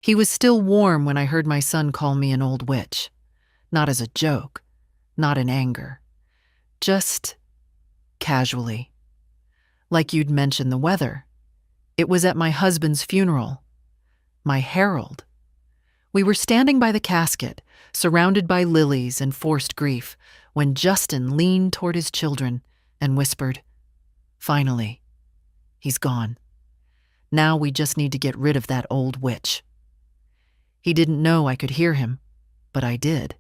He was still warm when I heard my son call me an old witch. Not as a joke, not in anger. Just casually. Like you'd mentioned the weather. It was at my husband's funeral. My Harold. We were standing by the casket, surrounded by lilies and forced grief, when Justin leaned toward his children and whispered, "Finally, he's gone. Now we just need to get rid of that old witch." He didn't know I could hear him, but I did.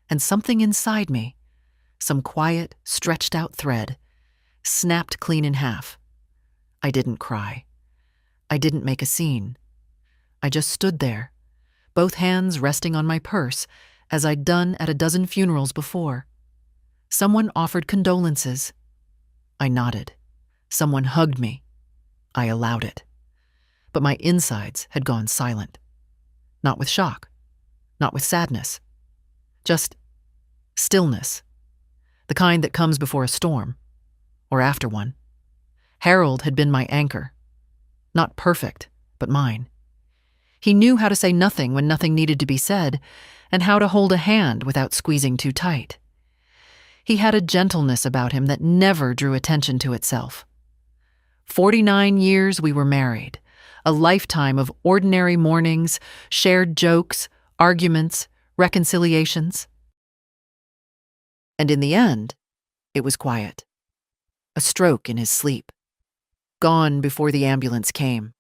And something inside me, some quiet, stretched-out thread, snapped clean in half. I didn't cry. I didn't make a scene. I just stood there, both hands resting on my purse, as I'd done at a dozen funerals before. Someone offered condolences. I nodded. Someone hugged me. I allowed it. But my insides had gone silent. Not with shock. Not with sadness. Just stillness. The kind that comes before a storm. Or after one. Harold had been my anchor. Not perfect, but mine. He knew how to say nothing when nothing needed to be said, and how to hold a hand without squeezing too tight. He had a gentleness about him that never drew attention to itself. 49 years we were married, a lifetime of ordinary mornings, shared jokes, arguments, reconciliations. And in the end, it was quiet. A stroke in his sleep. Gone before the ambulance came.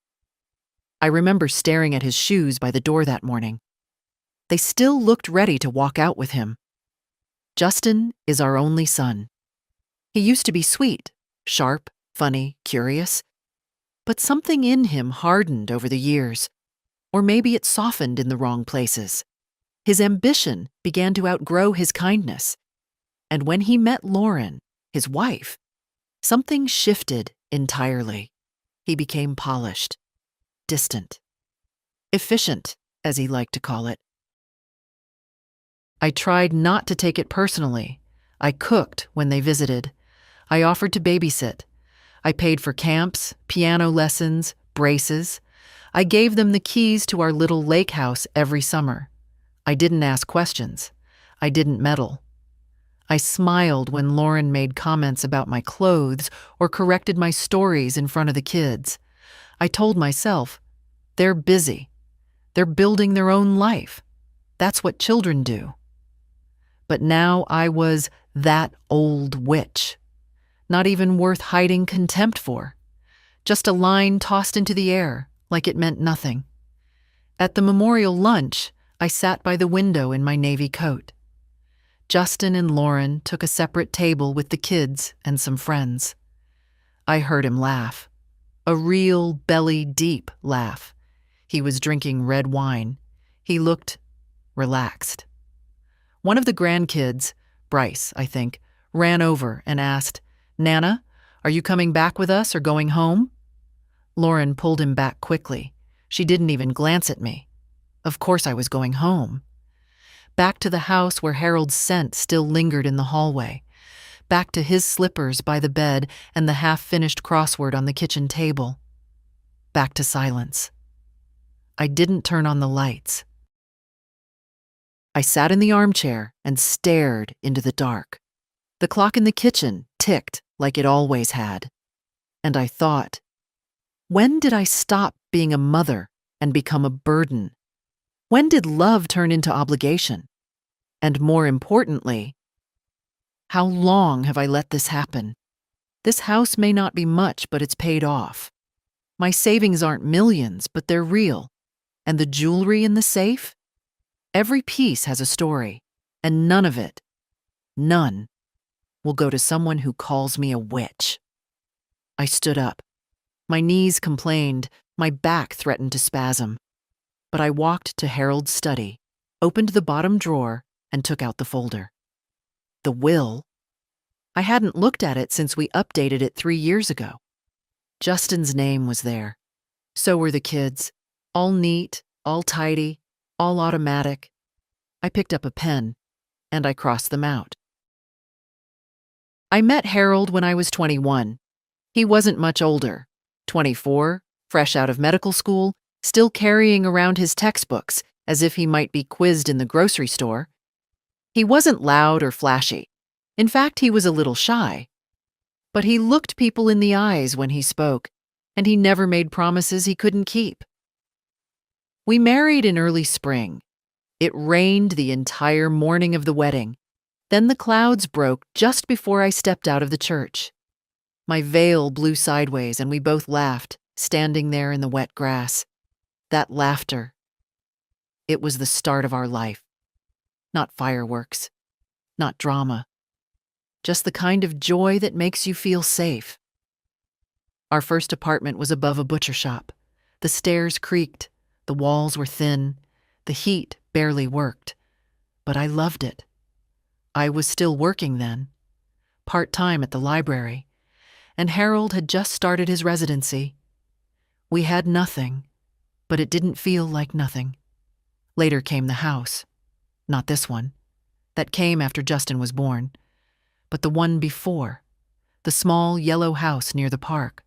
I remember staring at his shoes by the door that morning. They still looked ready to walk out with him. Justin is our only son. He used to be sweet, sharp, funny, curious. But something in him hardened over the years. Or maybe it softened in the wrong places. His ambition began to outgrow his kindness. And when he met Lauren, his wife, something shifted entirely. He became polished, distant, efficient, as he liked to call it. I tried not to take it personally. I cooked when they visited. I offered to babysit. I paid for camps, piano lessons, braces. I gave them the keys to our little lake house every summer. I didn't ask questions. I didn't meddle. I smiled when Lauren made comments about my clothes or corrected my stories in front of the kids. I told myself, they're busy. They're building their own life. That's what children do. But now I was that old witch. Not even worth hiding contempt for. Just a line tossed into the air, like it meant nothing. At the memorial lunch, I sat by the window in my navy coat. Justin and Lauren took a separate table with the kids and some friends. I heard him laugh. A real belly-deep laugh. He was drinking red wine. He looked relaxed. One of the grandkids, Bryce, I think, ran over and asked, "Nana, are you coming back with us or going home?" Lauren pulled him back quickly. She didn't even glance at me. Of course I was going home. Back to the house where Harold's scent still lingered in the hallway. Back to his slippers by the bed and the half-finished crossword on the kitchen table. Back to silence. I didn't turn on the lights. I sat in the armchair and stared into the dark. The clock in the kitchen ticked like it always had. And I thought, when did I stop being a mother and become a burden? When did love turn into obligation? And more importantly, how long have I let this happen? This house may not be much, but it's paid off. My savings aren't millions, but they're real. And the jewelry in the safe? Every piece has a story, and none of it, none, will go to someone who calls me a witch. I stood up. My knees complained, my back threatened to spasm. But I walked to Harold's study, opened the bottom drawer, and took out the folder. The will? I hadn't looked at it since we updated it 3 years ago. Justin's name was there. So were the kids, all neat, all tidy, all automatic. I picked up a pen, and I crossed them out. I met Harold when I was 21. He wasn't much older, 24, fresh out of medical school, still carrying around his textbooks as if he might be quizzed in the grocery store. He wasn't loud or flashy. In fact, he was a little shy. But he looked people in the eyes when he spoke, and he never made promises he couldn't keep. We married in early spring. It rained the entire morning of the wedding. Then the clouds broke just before I stepped out of the church. My veil blew sideways and we both laughed, standing there in the wet grass. That laughter. It was the start of our life. Not fireworks. Not drama. Just the kind of joy that makes you feel safe. Our first apartment was above a butcher shop. The stairs creaked. The walls were thin. The heat barely worked. But I loved it. I was still working then, part-time at the library, and Harold had just started his residency. We had nothing, but it didn't feel like nothing. Later came the house. Not this one. That came after Justin was born. But the one before. The small yellow house near the park.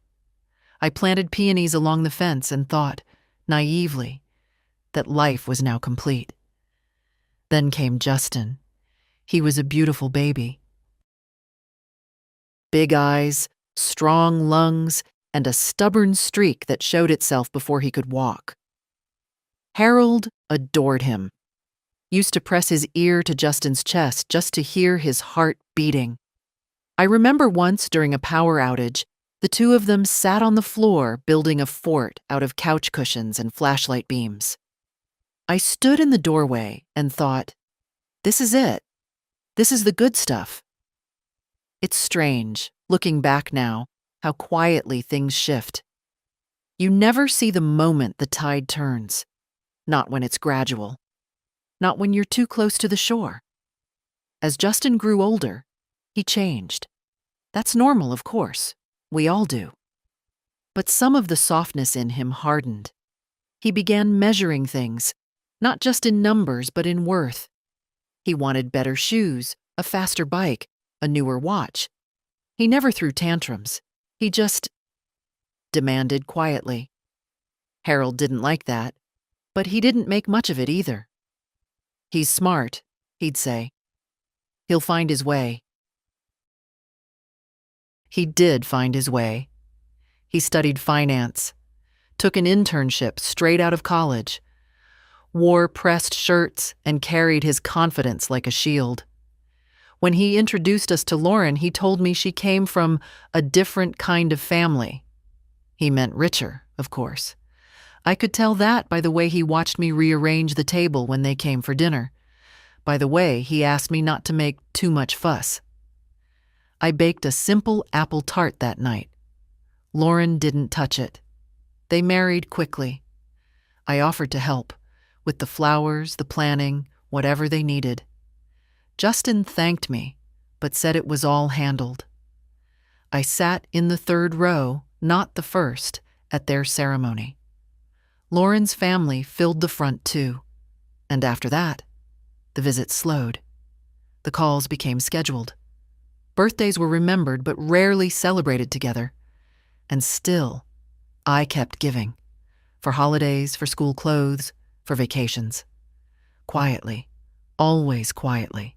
I planted peonies along the fence and thought, naively, that life was now complete. Then came Justin. He was a beautiful baby. Big eyes, strong lungs, and a stubborn streak that showed itself before he could walk. Harold adored him. Used to press his ear to Justin's chest just to hear his heart beating. I remember once during a power outage, the two of them sat on the floor building a fort out of couch cushions and flashlight beams. I stood in the doorway and thought, this is it. This is the good stuff. It's strange, looking back now, how quietly things shift. You never see the moment the tide turns. Not when it's gradual. Not when you're too close to the shore. As Justin grew older, he changed. That's normal, of course. We all do. But some of the softness in him hardened. He began measuring things, not just in numbers, but in worth. He wanted better shoes, a faster bike, a newer watch. He never threw tantrums. He just demanded quietly. Harold didn't like that, but he didn't make much of it either. He's smart, he'd say. He'll find his way. He did find his way. He studied finance, took an internship straight out of college, wore pressed shirts, and carried his confidence like a shield. When he introduced us to Lauren, he told me she came from a different kind of family. He meant richer, of course. I could tell that by the way he watched me rearrange the table when they came for dinner. By the way he asked me not to make too much fuss. I baked a simple apple tart that night. Lauren didn't touch it. They married quickly. I offered to help. With the flowers, the planning, whatever they needed. Justin thanked me, but said it was all handled. I sat in the third row, not the first, at their ceremony. Lauren's family filled the front too, and after that, the visits slowed. The calls became scheduled. Birthdays were remembered but rarely celebrated together. And still, I kept giving. For holidays, for school clothes, for vacations. Quietly, always quietly.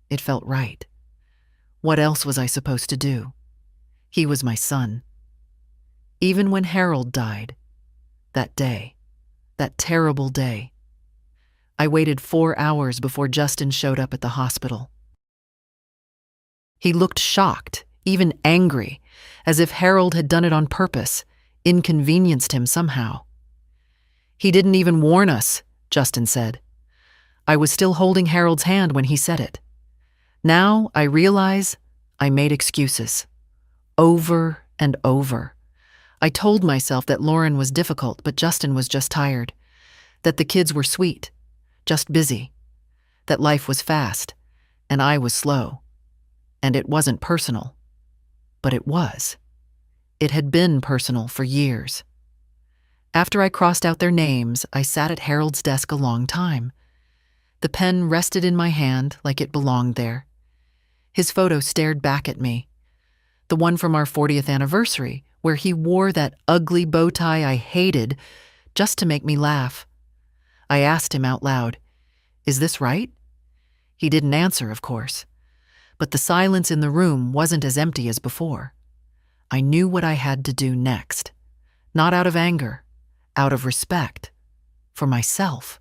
It felt right. What else was I supposed to do? He was my son. Even when Harold died, that day, that terrible day, I waited 4 hours before Justin showed up at the hospital. He looked shocked, even angry, as if Harold had done it on purpose, inconvenienced him somehow. He didn't even warn us, Justin said. I was still holding Harold's hand when he said it. Now I realize I made excuses. Over and over. I told myself that Lauren was difficult, but Justin was just tired. That the kids were sweet, just busy. That life was fast, and I was slow. And it wasn't personal. But it was. It had been personal for years. After I crossed out their names, I sat at Harold's desk a long time. The pen rested in my hand like it belonged there. His photo stared back at me. The one from our 40th anniversary, where he wore that ugly bow tie I hated just to make me laugh. I asked him out loud, "Is this right?" He didn't answer, of course, but the silence in the room wasn't as empty as before. I knew what I had to do next, not out of anger, out of respect, for myself,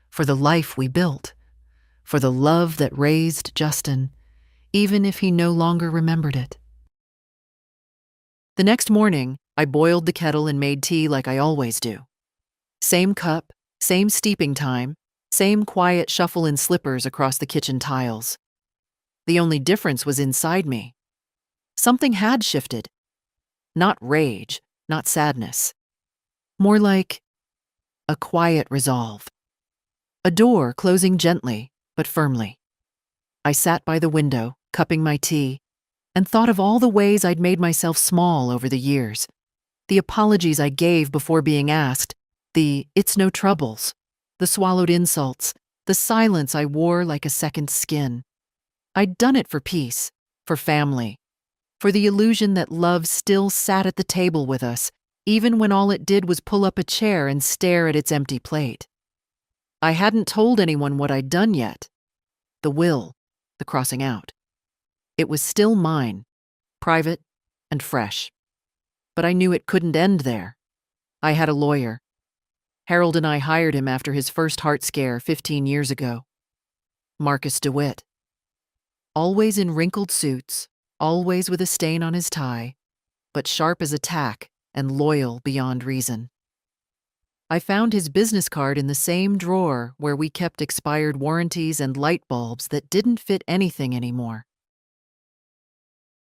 for the life we built, for the love that raised Justin, even if he no longer remembered it. The next morning, I boiled the kettle and made tea like I always do. Same cup, same steeping time, same quiet shuffle in slippers across the kitchen tiles. The only difference was inside me. Something had shifted. Not rage, not sadness. More like a quiet resolve. A door closing gently, but firmly. I sat by the window, cupping my tea, and thought of all the ways I'd made myself small over the years. The apologies I gave before being asked, the "it's no troubles," the swallowed insults, the silence I wore like a second skin. I'd done it for peace, for family, for the illusion that love still sat at the table with us, even when all it did was pull up a chair and stare at its empty plate. I hadn't told anyone what I'd done yet. The will, the crossing out. It was still mine, private and fresh. But I knew it couldn't end there. I had a lawyer. Harold and I hired him after his first heart scare 15 years ago. Marcus DeWitt. Always in wrinkled suits, always with a stain on his tie, but sharp as a tack and loyal beyond reason. I found his business card in the same drawer where we kept expired warranties and light bulbs that didn't fit anything anymore.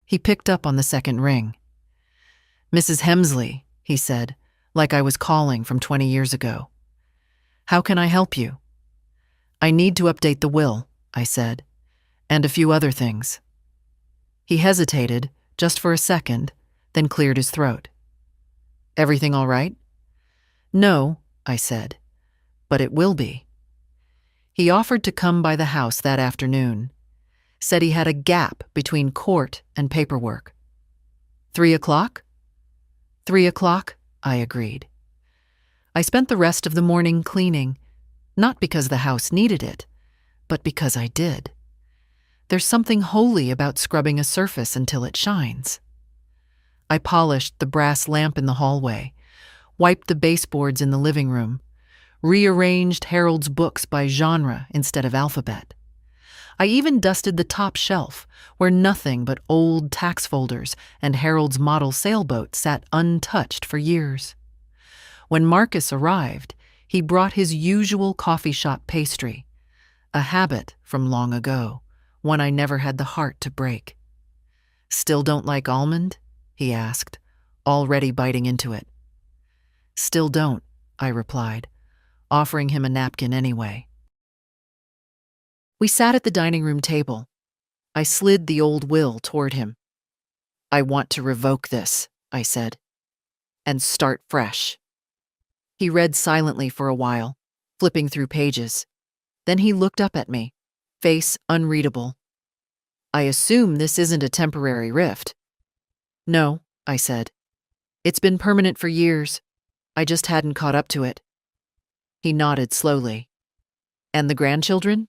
He picked up on the second ring. "Mrs. Hemsley," he said, like I was calling from 20 years ago. "How can I help you?" "I need to update the will," I said, "and a few other things." He hesitated, just for a second, then cleared his throat. "Everything all right?" "No," I said, "but it will be." He offered to come by the house that afternoon, said he had a gap between court and paperwork. 3 o'clock? 3 o'clock, I agreed. I spent the rest of the morning cleaning, not because the house needed it, but because I did. There's something holy about scrubbing a surface until it shines. I polished the brass lamp in the hallway, wiped the baseboards in the living room, rearranged Harold's books by genre instead of alphabet. I even dusted the top shelf, where nothing but old tax folders and Harold's model sailboat sat untouched for years. When Marcus arrived, he brought his usual coffee shop pastry, a habit from long ago, one I never had the heart to break. "Still don't like almond?" he asked, already biting into it. "Still don't," I replied, offering him a napkin anyway. We sat at the dining room table. I slid the old will toward him. "I want to revoke this," I said, "and start fresh." He read silently for a while, flipping through pages. Then he looked up at me, face unreadable. "I assume this isn't a temporary rift." "No," I said. "It's been permanent for years. I just hadn't caught up to it." He nodded slowly. "And the grandchildren?"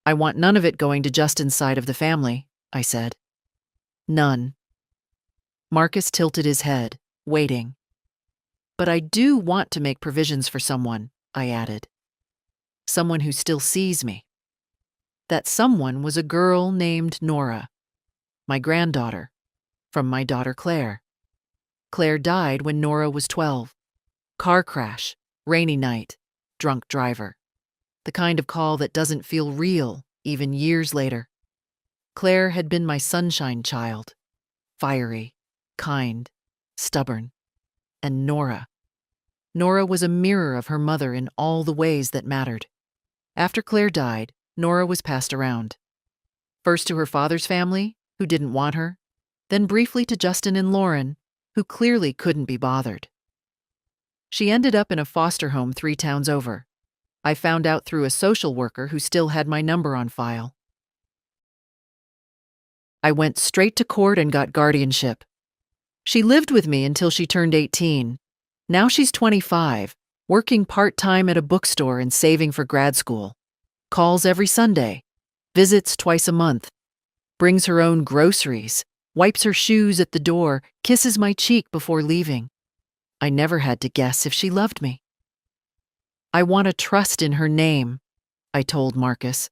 "I want none of it going to Justin's side of the family," I said. "None." Marcus tilted his head, waiting. "But I do want to make provisions for someone," I added. "Someone who still sees me." That someone was a girl named Nora, my granddaughter, from my daughter Claire. Claire died when Nora was 12. Car crash, rainy night, drunk driver. The kind of call that doesn't feel real, even years later. Claire had been my sunshine child, fiery, kind, stubborn. And Nora. Nora was a mirror of her mother in all the ways that mattered. After Claire died, Nora was passed around. First to her father's family, who didn't want her, then briefly to Justin and Lauren, who clearly couldn't be bothered. She ended up in a foster home 3 towns over. I found out through a social worker who still had my number on file. I went straight to court and got guardianship. She lived with me until she turned 18. Now she's 25, working part-time at a bookstore and saving for grad school. Calls every Sunday, visits twice a month, brings her own groceries, wipes her shoes at the door, kisses my cheek before leaving. I never had to guess if she loved me. I want a trust in her name, I told Marcus.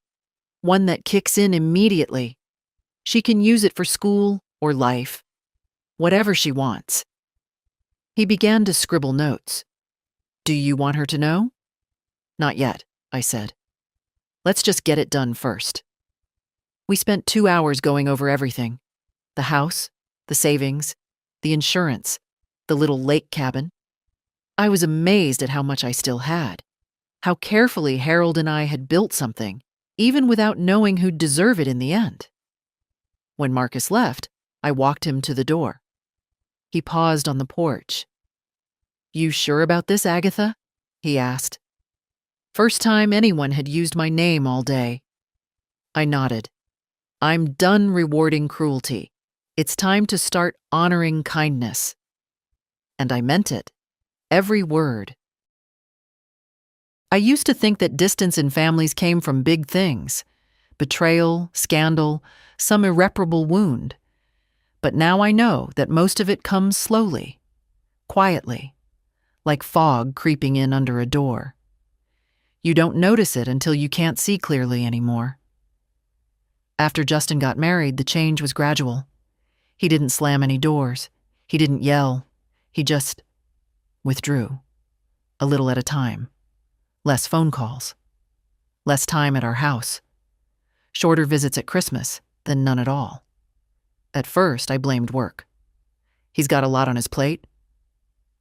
One that kicks in immediately. She can use it for school or life, whatever she wants. He began to scribble notes. Do you want her to know? Not yet, I said. Let's just get it done first. We spent 2 hours going over everything. The house, the savings, the insurance, the little lake cabin. I was amazed at how much I still had. How carefully Harold and I had built something, even without knowing who'd deserve it in the end. When Marcus left, I walked him to the door. He paused on the porch. You sure about this, Agatha? He asked. First time anyone had used my name all day. I nodded. I'm done rewarding cruelty. It's time to start honoring kindness. And I meant it. Every word. I used to think that distance in families came from big things. Betrayal, scandal, some irreparable wound. But now I know that most of it comes slowly, quietly, like fog creeping in under a door. You don't notice it until you can't see clearly anymore. After Justin got married, the change was gradual. He didn't slam any doors. He didn't yell. He just withdrew, a little at a time. Less phone calls. Less time at our house. Shorter visits at Christmas, then none at all. At first, I blamed work. He's got a lot on his plate.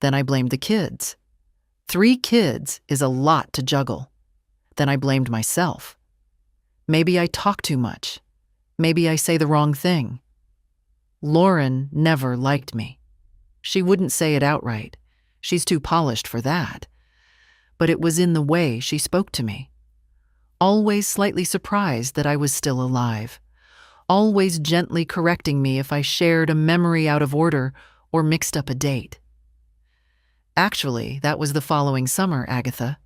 Then I blamed the kids. 3 kids is a lot to juggle. Then I blamed myself. Maybe I talk too much. Maybe I say the wrong thing. Lauren never liked me. She wouldn't say it outright. She's too polished for that. But it was in the way she spoke to me. Always slightly surprised that I was still alive. Always gently correcting me if I shared a memory out of order or mixed up a date. Actually, that was the following summer, Agatha.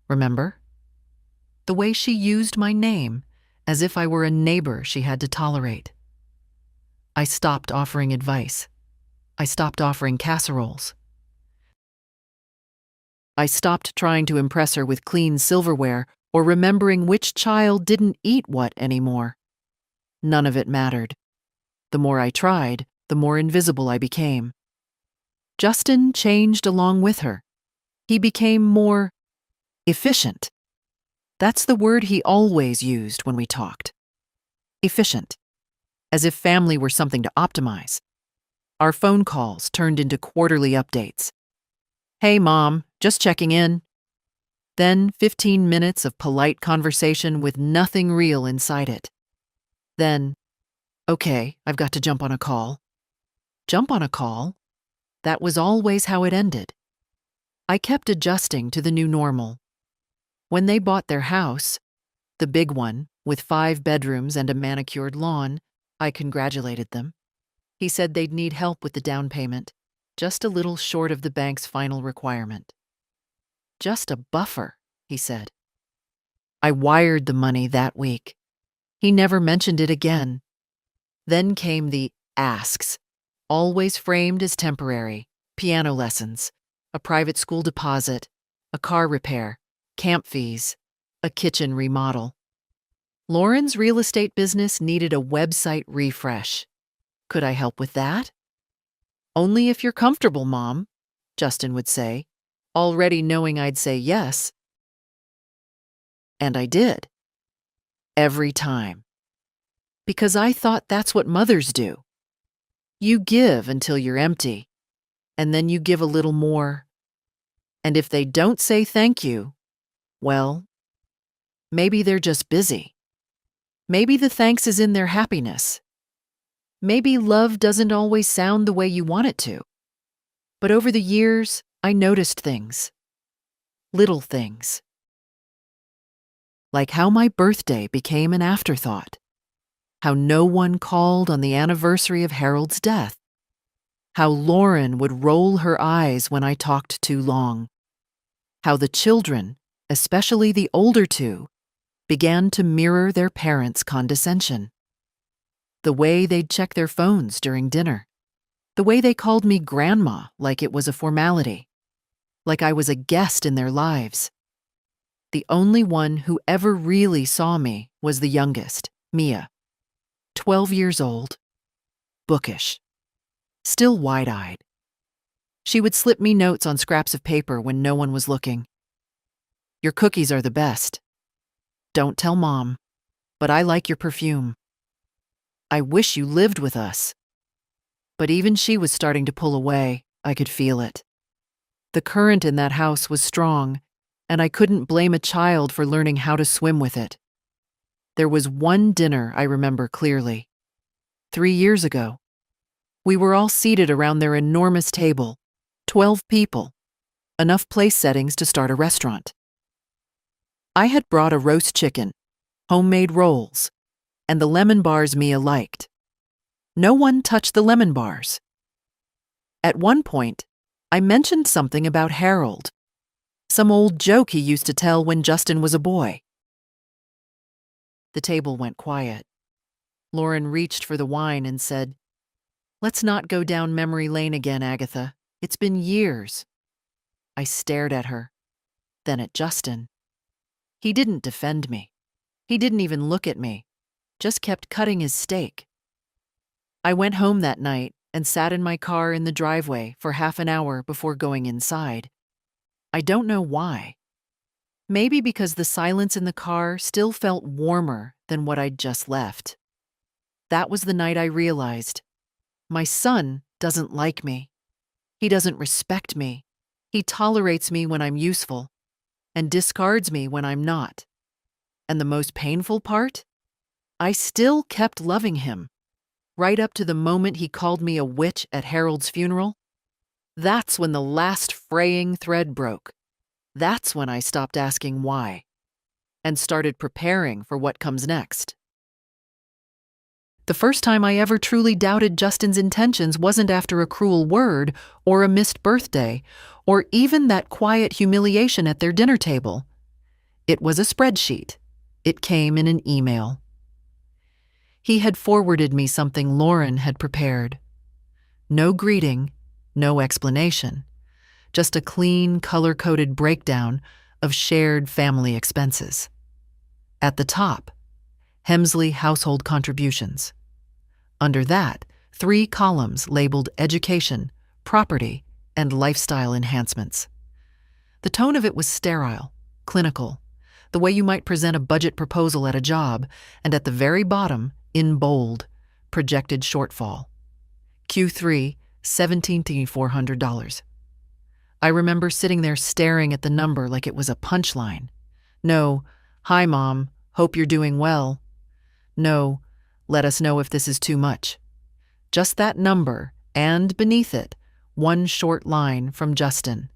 Remember? The way she used my name, as if I were a neighbor she had to tolerate. I stopped offering advice. I stopped offering casseroles. I stopped trying to impress her with clean silverware or remembering which child didn't eat what anymore. None of it mattered. The more I tried, the more invisible I became. Justin changed along with her. He became more efficient. That's the word he always used when we talked. Efficient. As if family were something to optimize. Our phone calls turned into quarterly updates. Hey, Mom, just checking in. Then 15 minutes of polite conversation with nothing real inside it. Then, okay, I've got to jump on a call. Jump on a call? That was always how it ended. I kept adjusting to the new normal. When they bought their house, the big one, with 5 bedrooms and a manicured lawn, I congratulated them. He said they'd need help with the down payment, just a little short of the bank's final requirement. Just a buffer, he said. I wired the money that week. He never mentioned it again. Then came the asks, always framed as temporary: piano lessons, a private school deposit, a car repair, camp fees, a kitchen remodel. Lauren's real estate business needed a website refresh. Could I help with that? Only if you're comfortable, Mom, Justin would say, already knowing I'd say yes. And I did. Every time. Because I thought that's what mothers do. You give until you're empty, and then you give a little more. And if they don't say thank you, well, maybe they're just busy. Maybe the thanks is in their happiness. Maybe love doesn't always sound the way you want it to. But over the years, I noticed things. Little things. Like how my birthday became an afterthought. How no one called on the anniversary of Harold's death. How Lauren would roll her eyes when I talked too long. How the children, especially the older two, began to mirror their parents' condescension. The way they'd check their phones during dinner. The way they called me grandma like it was a formality. Like I was a guest in their lives. The only one who ever really saw me was the youngest, Mia. 12 years old. Bookish. Still wide-eyed. She would slip me notes on scraps of paper when no one was looking. Your cookies are the best. Don't tell Mom, but I like your perfume. I wish you lived with us. But even she was starting to pull away. I could feel it. The current in that house was strong, and I couldn't blame a child for learning how to swim with it. There was one dinner I remember clearly. 3 years ago. We were all seated around their enormous table, 12 people, enough place settings to start a restaurant. I had brought a roast chicken, homemade rolls, and the lemon bars Mia liked. No one touched the lemon bars. At one point, I mentioned something about Harold, some old joke he used to tell when Justin was a boy. The table went quiet. Lauren reached for the wine and said, "Let's not go down memory lane again, Agatha. It's been years." I stared at her, then at Justin. He didn't defend me. He didn't even look at me, just kept cutting his steak. I went home that night and sat in my car in the driveway for half an hour before going inside. I don't know why. Maybe because the silence in the car still felt warmer than what I'd just left. That was the night I realized, my son doesn't like me. He doesn't respect me. He tolerates me when I'm useful and discards me when I'm not. And the most painful part? I still kept loving him, right up to the moment he called me a witch at Harold's funeral. That's when the last fraying thread broke. That's when I stopped asking why and started preparing for what comes next. The first time I ever truly doubted Justin's intentions wasn't after a cruel word or a missed birthday or even that quiet humiliation at their dinner table. It was a spreadsheet. It came in an email. He had forwarded me something Lauren had prepared. No greeting, no explanation, just a clean, color-coded breakdown of shared family expenses. At the top, Hemsley household contributions. Under that, 3 columns labeled education, property, and lifestyle enhancements. The tone of it was sterile, clinical, the way you might present a budget proposal at a job, and at the very bottom, in bold, projected shortfall. Q3, $17,400. I remember sitting there staring at the number like it was a punchline. No, "Hi, Mom, hope you're doing well." No, "Let us know if this is too much." Just that number, and beneath it, one short line from Justin.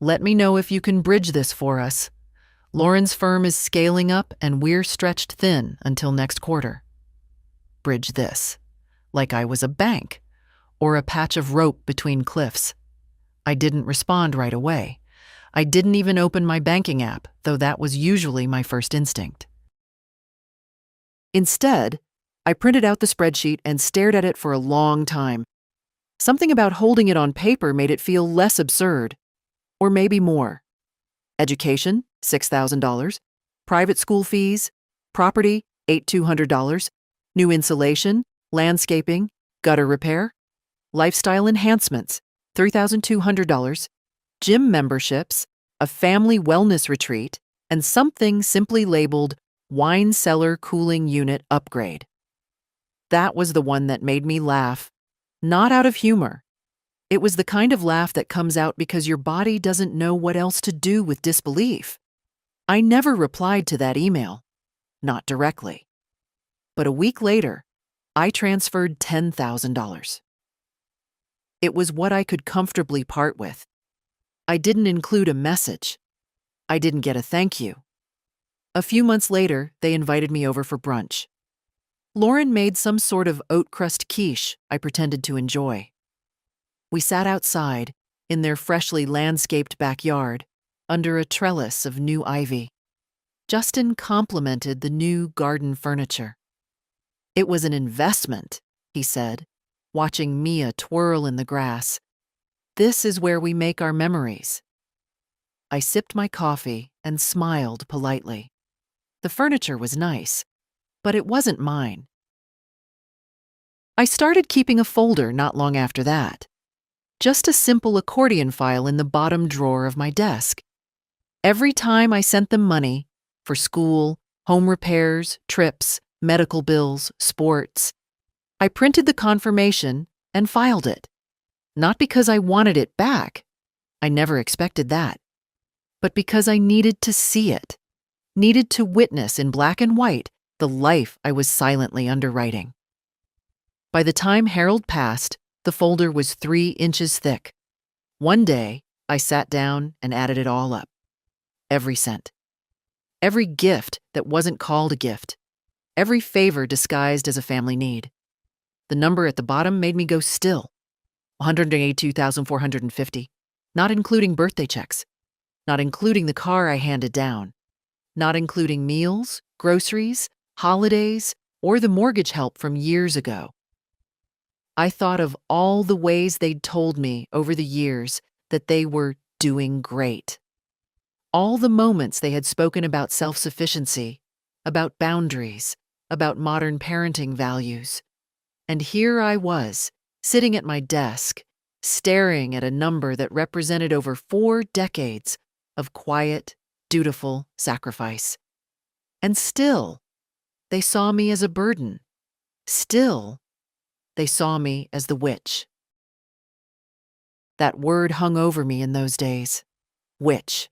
"Let me know if you can bridge this for us. Lauren's firm is scaling up and we're stretched thin until next quarter." Bridge this. Like I was a bank, or a patch of rope between cliffs. I didn't respond right away. I didn't even open my banking app, though that was usually my first instinct. Instead, I printed out the spreadsheet and stared at it for a long time. Something about holding it on paper made it feel less absurd. Or maybe more. Education, $6,000. Private school fees. Property, $8,200. New insulation, landscaping, gutter repair. Lifestyle enhancements, $3,200. Gym memberships, a family wellness retreat, and something simply labeled wine cellar cooling unit upgrade. That was the one that made me laugh, not out of humor. It was the kind of laugh that comes out because your body doesn't know what else to do with disbelief. I never replied to that email, not directly. But a week later, I transferred $10,000. It was what I could comfortably part with. I didn't include a message. I didn't get a thank you. A few months later, they invited me over for brunch. Lauren made some sort of oat crust quiche I pretended to enjoy. We sat outside, in their freshly landscaped backyard, under a trellis of new ivy. Justin complimented the new garden furniture. "It was an investment," he said, watching Mia twirl in the grass. "This is where we make our memories." I sipped my coffee and smiled politely. The furniture was nice, but it wasn't mine. I started keeping a folder not long after that. Just a simple accordion file in the bottom drawer of my desk. Every time I sent them money for school, home repairs, trips, medical bills, sports, I printed the confirmation and filed it. Not because I wanted it back, I never expected that, but because I needed to see it, needed to witness in black and white the life I was silently underwriting. By the time Harold passed, the folder was 3 inches thick. One day, I sat down and added it all up. Every cent. Every gift that wasn't called a gift. Every favor disguised as a family need. The number at the bottom made me go still. $182,450, not including birthday checks, not including the car I handed down, not including meals, groceries, holidays, or the mortgage help from years ago. I thought of all the ways they'd told me over the years that they were doing great. All the moments they had spoken about self-sufficiency, about boundaries, about modern parenting values. And here I was, sitting at my desk, staring at a number that represented over 4 decades of quiet, dutiful sacrifice. And still, they saw me as a burden. Still, they saw me as the witch. That word hung over me in those days. Witch.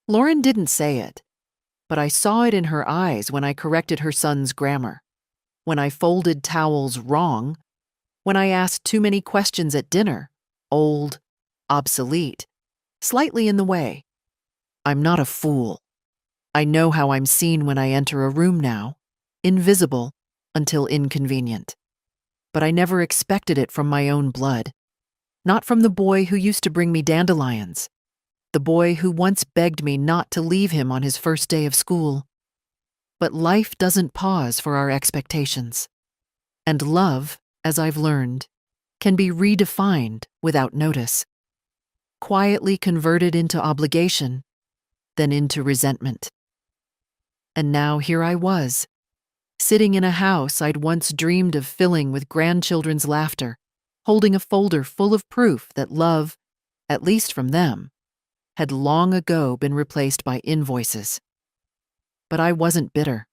Lauren didn't say it, but I saw it in her eyes when I corrected her son's grammar, when I folded towels wrong, when I asked too many questions at dinner, old, obsolete, slightly in the way. I'm not a fool. I know how I'm seen when I enter a room now, invisible until inconvenient. But I never expected it from my own blood, not from the boy who used to bring me dandelions, the boy who once begged me not to leave him on his first day of school. But life doesn't pause for our expectations. And love, as I've learned, can be redefined without notice, quietly converted into obligation, then into resentment. And now here I was, sitting in a house I'd once dreamed of filling with grandchildren's laughter, holding a folder full of proof that love, at least from them, had long ago been replaced by invoices. But I wasn't bitter.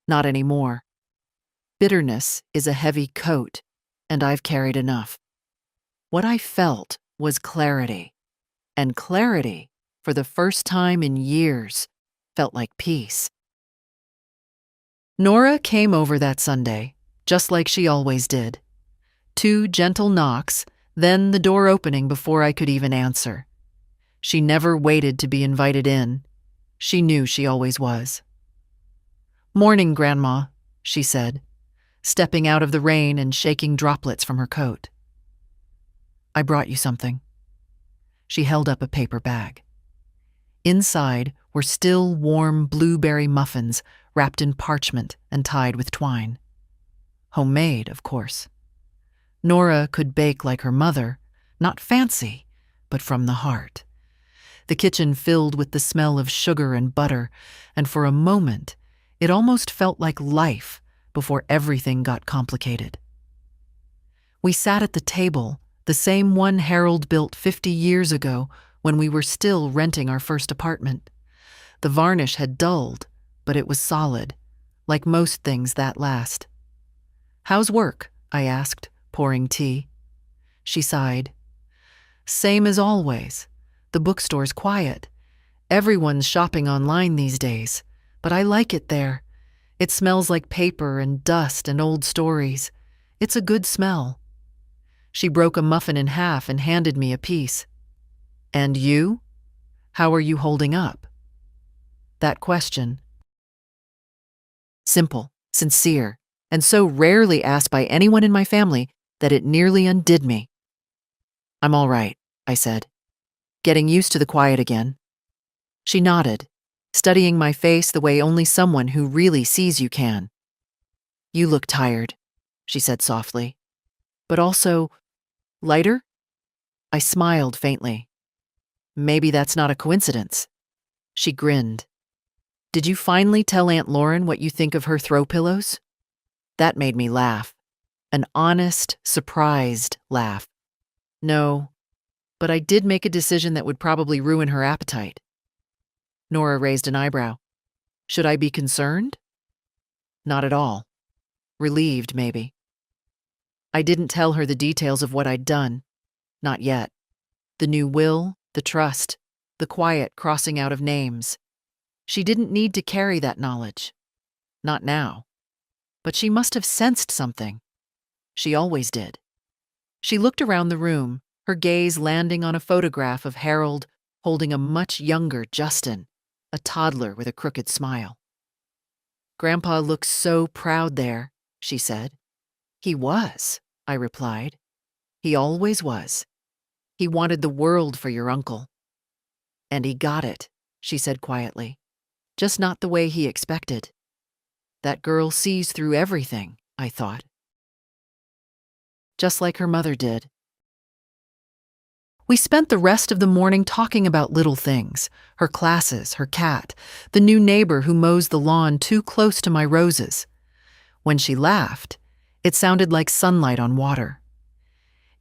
Not anymore. Bitterness is a heavy coat, and I've carried enough. What I felt was clarity, and clarity, for the first time in years, felt like peace. Nora came over that Sunday, just like she always did. 2 gentle knocks, then the door opening before I could even answer. She never waited to be invited in. She knew she always was. "Morning, Grandma," she said, stepping out of the rain and shaking droplets from her coat. "I brought you something." She held up a paper bag. Inside were still warm blueberry muffins wrapped in parchment and tied with twine. Homemade, of course. Nora could bake like her mother, not fancy, but from the heart. The kitchen filled with the smell of sugar and butter, and for a moment, it almost felt like life before everything got complicated. We sat at the table, the same one Harold built 50 years ago when we were still renting our first apartment. The varnish had dulled, but it was solid, like most things that last. "How's work?" I asked, pouring tea. She sighed. "Same as always. The bookstore's quiet. Everyone's shopping online these days, but I like it there. It smells like paper and dust and old stories. It's a good smell." She broke a muffin in half and handed me a piece. "And you? How are you holding up?" That question, simple, sincere, and so rarely asked by anyone in my family that it nearly undid me. I'm all right, I said, getting used to the quiet again. She nodded, studying my face the way only someone who really sees you can. You look tired, she said softly. But also, lighter? I smiled faintly. Maybe that's not a coincidence. She grinned. Did you finally tell Aunt Lauren what you think of her throw pillows? That made me laugh. An honest, surprised laugh. No, but I did make a decision that would probably ruin her appetite. Nora raised an eyebrow. Should I be concerned? Not at all. Relieved, maybe. I didn't tell her the details of what I'd done. Not yet. The new will, the trust, the quiet crossing out of names. She didn't need to carry that knowledge. Not now. But she must have sensed something. She always did. She looked around the room, her gaze landing on a photograph of Harold holding a much younger Justin, a toddler with a crooked smile. Grandpa looks so proud there, she said. He was, I replied. He always was. He wanted the world for your uncle. And he got it, she said quietly. Just not the way he expected. That girl sees through everything, I thought. Just like her mother did. We spent the rest of the morning talking about little things, her classes, her cat, the new neighbor who mows the lawn too close to my roses. When she laughed, it sounded like sunlight on water.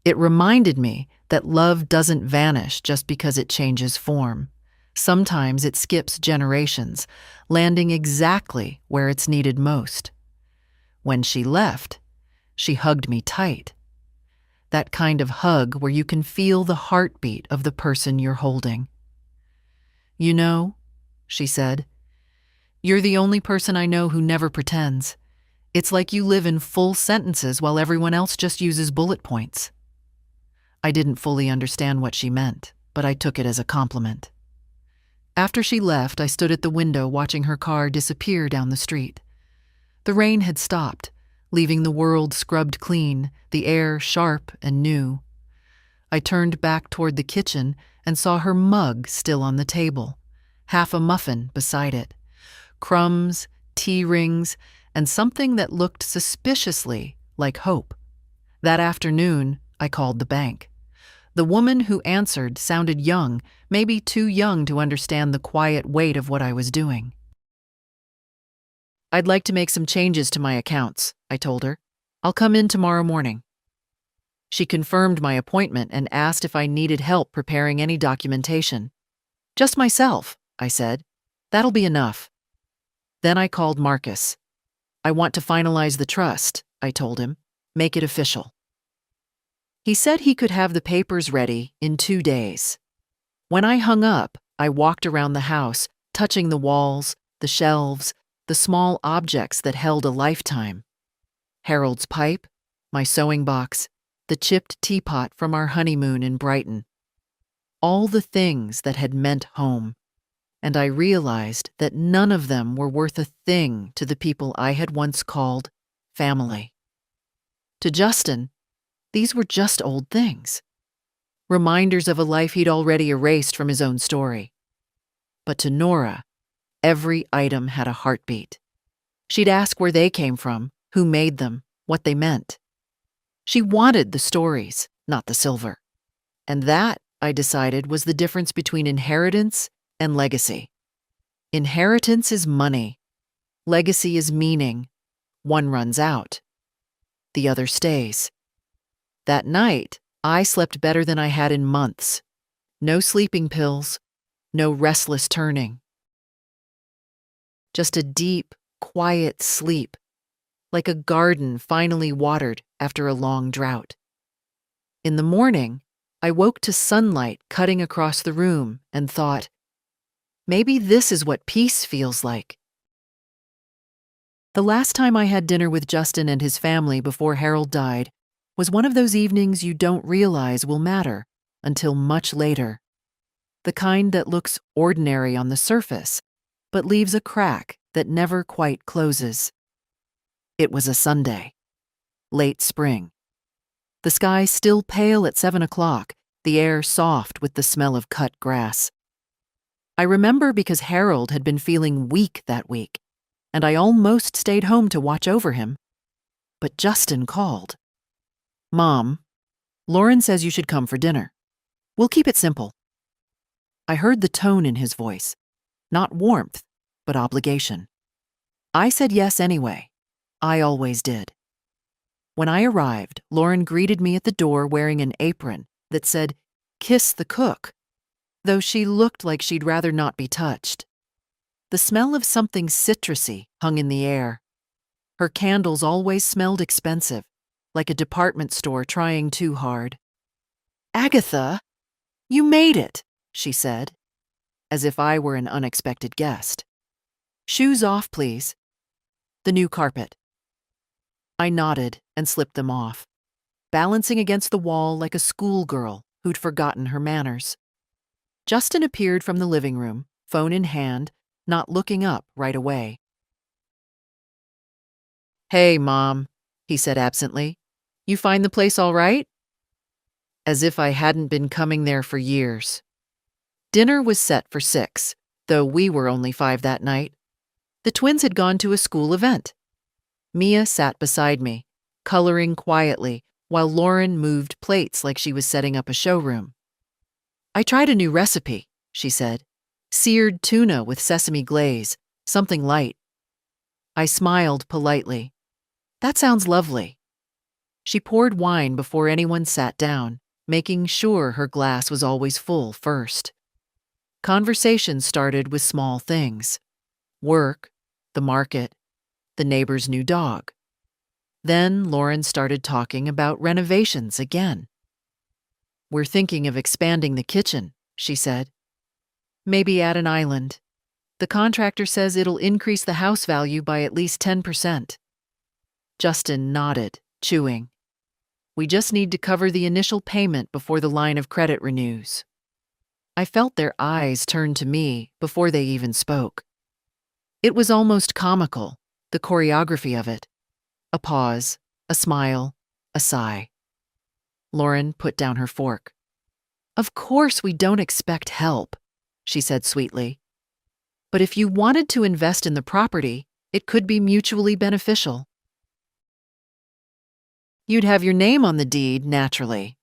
It reminded me that love doesn't vanish just because it changes form. Sometimes it skips generations, landing exactly where it's needed most. When she left, she hugged me tight. That kind of hug where you can feel the heartbeat of the person you're holding. You know, she said, you're the only person I know who never pretends. It's like you live in full sentences while everyone else just uses bullet points. I didn't fully understand what she meant, but I took it as a compliment. After she left, I stood at the window watching her car disappear down the street. The rain had stopped, leaving the world scrubbed clean, the air sharp and new. I turned back toward the kitchen and saw her mug still on the table, half a muffin beside it, crumbs, tea rings, and something that looked suspiciously like hope. That afternoon, I called the bank. The woman who answered sounded young, maybe too young to understand the quiet weight of what I was doing. I'd like to make some changes to my accounts, I told her. I'll come in tomorrow morning. She confirmed my appointment and asked if I needed help preparing any documentation. Just myself, I said. That'll be enough. Then I called Marcus. I want to finalize the trust, I told him. Make it official. He said he could have the papers ready in 2 days. When I hung up, I walked around the house, touching the walls, the shelves, the small objects that held a lifetime. Harold's pipe, my sewing box, the chipped teapot from our honeymoon in Brighton. All the things that had meant home. And I realized that none of them were worth a thing to the people I had once called family. To Justin, these were just old things. Reminders of a life he'd already erased from his own story. But to Nora, every item had a heartbeat. She'd ask where they came from, who made them, what they meant. She wanted the stories, not the silver. And that, I decided, was the difference between inheritance and legacy. Inheritance is money. Legacy is meaning. One runs out. The other stays. That night, I slept better than I had in months. No sleeping pills, no restless turning. Just a deep, quiet sleep, like a garden finally watered after a long drought. In the morning, I woke to sunlight cutting across the room and thought, maybe this is what peace feels like. The last time I had dinner with Justin and his family before Harold died was one of those evenings you don't realize will matter until much later. The kind that looks ordinary on the surface, but leaves a crack that never quite closes. It was a Sunday, late spring. The sky still pale at 7 o'clock, the air soft with the smell of cut grass. I remember because Harold had been feeling weak that week, and I almost stayed home to watch over him. But Justin called. "Mom, Lauren says you should come for dinner. We'll keep it simple." I heard the tone in his voice, not warmth, but obligation. I said yes anyway. I always did. When I arrived, Lauren greeted me at the door wearing an apron that said, "Kiss the cook," though she looked like she'd rather not be touched. The smell of something citrusy hung in the air. Her candles always smelled expensive, like a department store trying too hard. "Agatha, you made it," she said, as if I were an unexpected guest. "Shoes off, please." "The new carpet." I nodded and slipped them off, balancing against the wall like a schoolgirl who'd forgotten her manners. Justin appeared from the living room, phone in hand, not looking up right away. "Hey, Mom," he said absently. "You find the place all right?" As if I hadn't been coming there for years. Dinner was set for 6, though we were only 5 that night. The twins had gone to a school event. Mia sat beside me, coloring quietly, while Lauren moved plates like she was setting up a showroom. "I tried a new recipe," she said. "Seared tuna with sesame glaze, something light." I smiled politely. "That sounds lovely." She poured wine before anyone sat down, making sure her glass was always full first. Conversation started with small things: work, the market, the neighbor's new dog. Then Lauren started talking about renovations again. "We're thinking of expanding the kitchen," she said. "Maybe add an island. The contractor says it'll increase the house value by at least 10%. Justin nodded, chewing. "We just need to cover the initial payment before the line of credit renews." I felt their eyes turn to me before they even spoke. It was almost comical, the choreography of it. A pause, a smile, a sigh. Lauren put down her fork. "Of course we don't expect help," she said sweetly. "But if you wanted to invest in the property, it could be mutually beneficial. You'd have your name on the deed, naturally."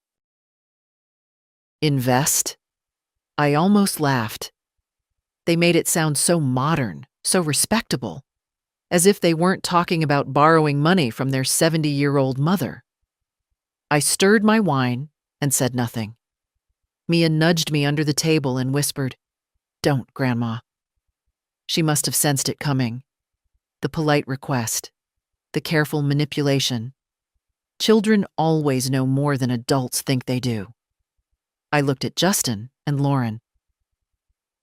Invest? I almost laughed. They made it sound so modern, so respectable, as if they weren't talking about borrowing money from their 70-year-old mother. I stirred my wine and said nothing. Mia nudged me under the table and whispered, "Don't, Grandma." She must have sensed it coming. The polite request, the careful manipulation. Children always know more than adults think they do. I looked at Justin and Lauren.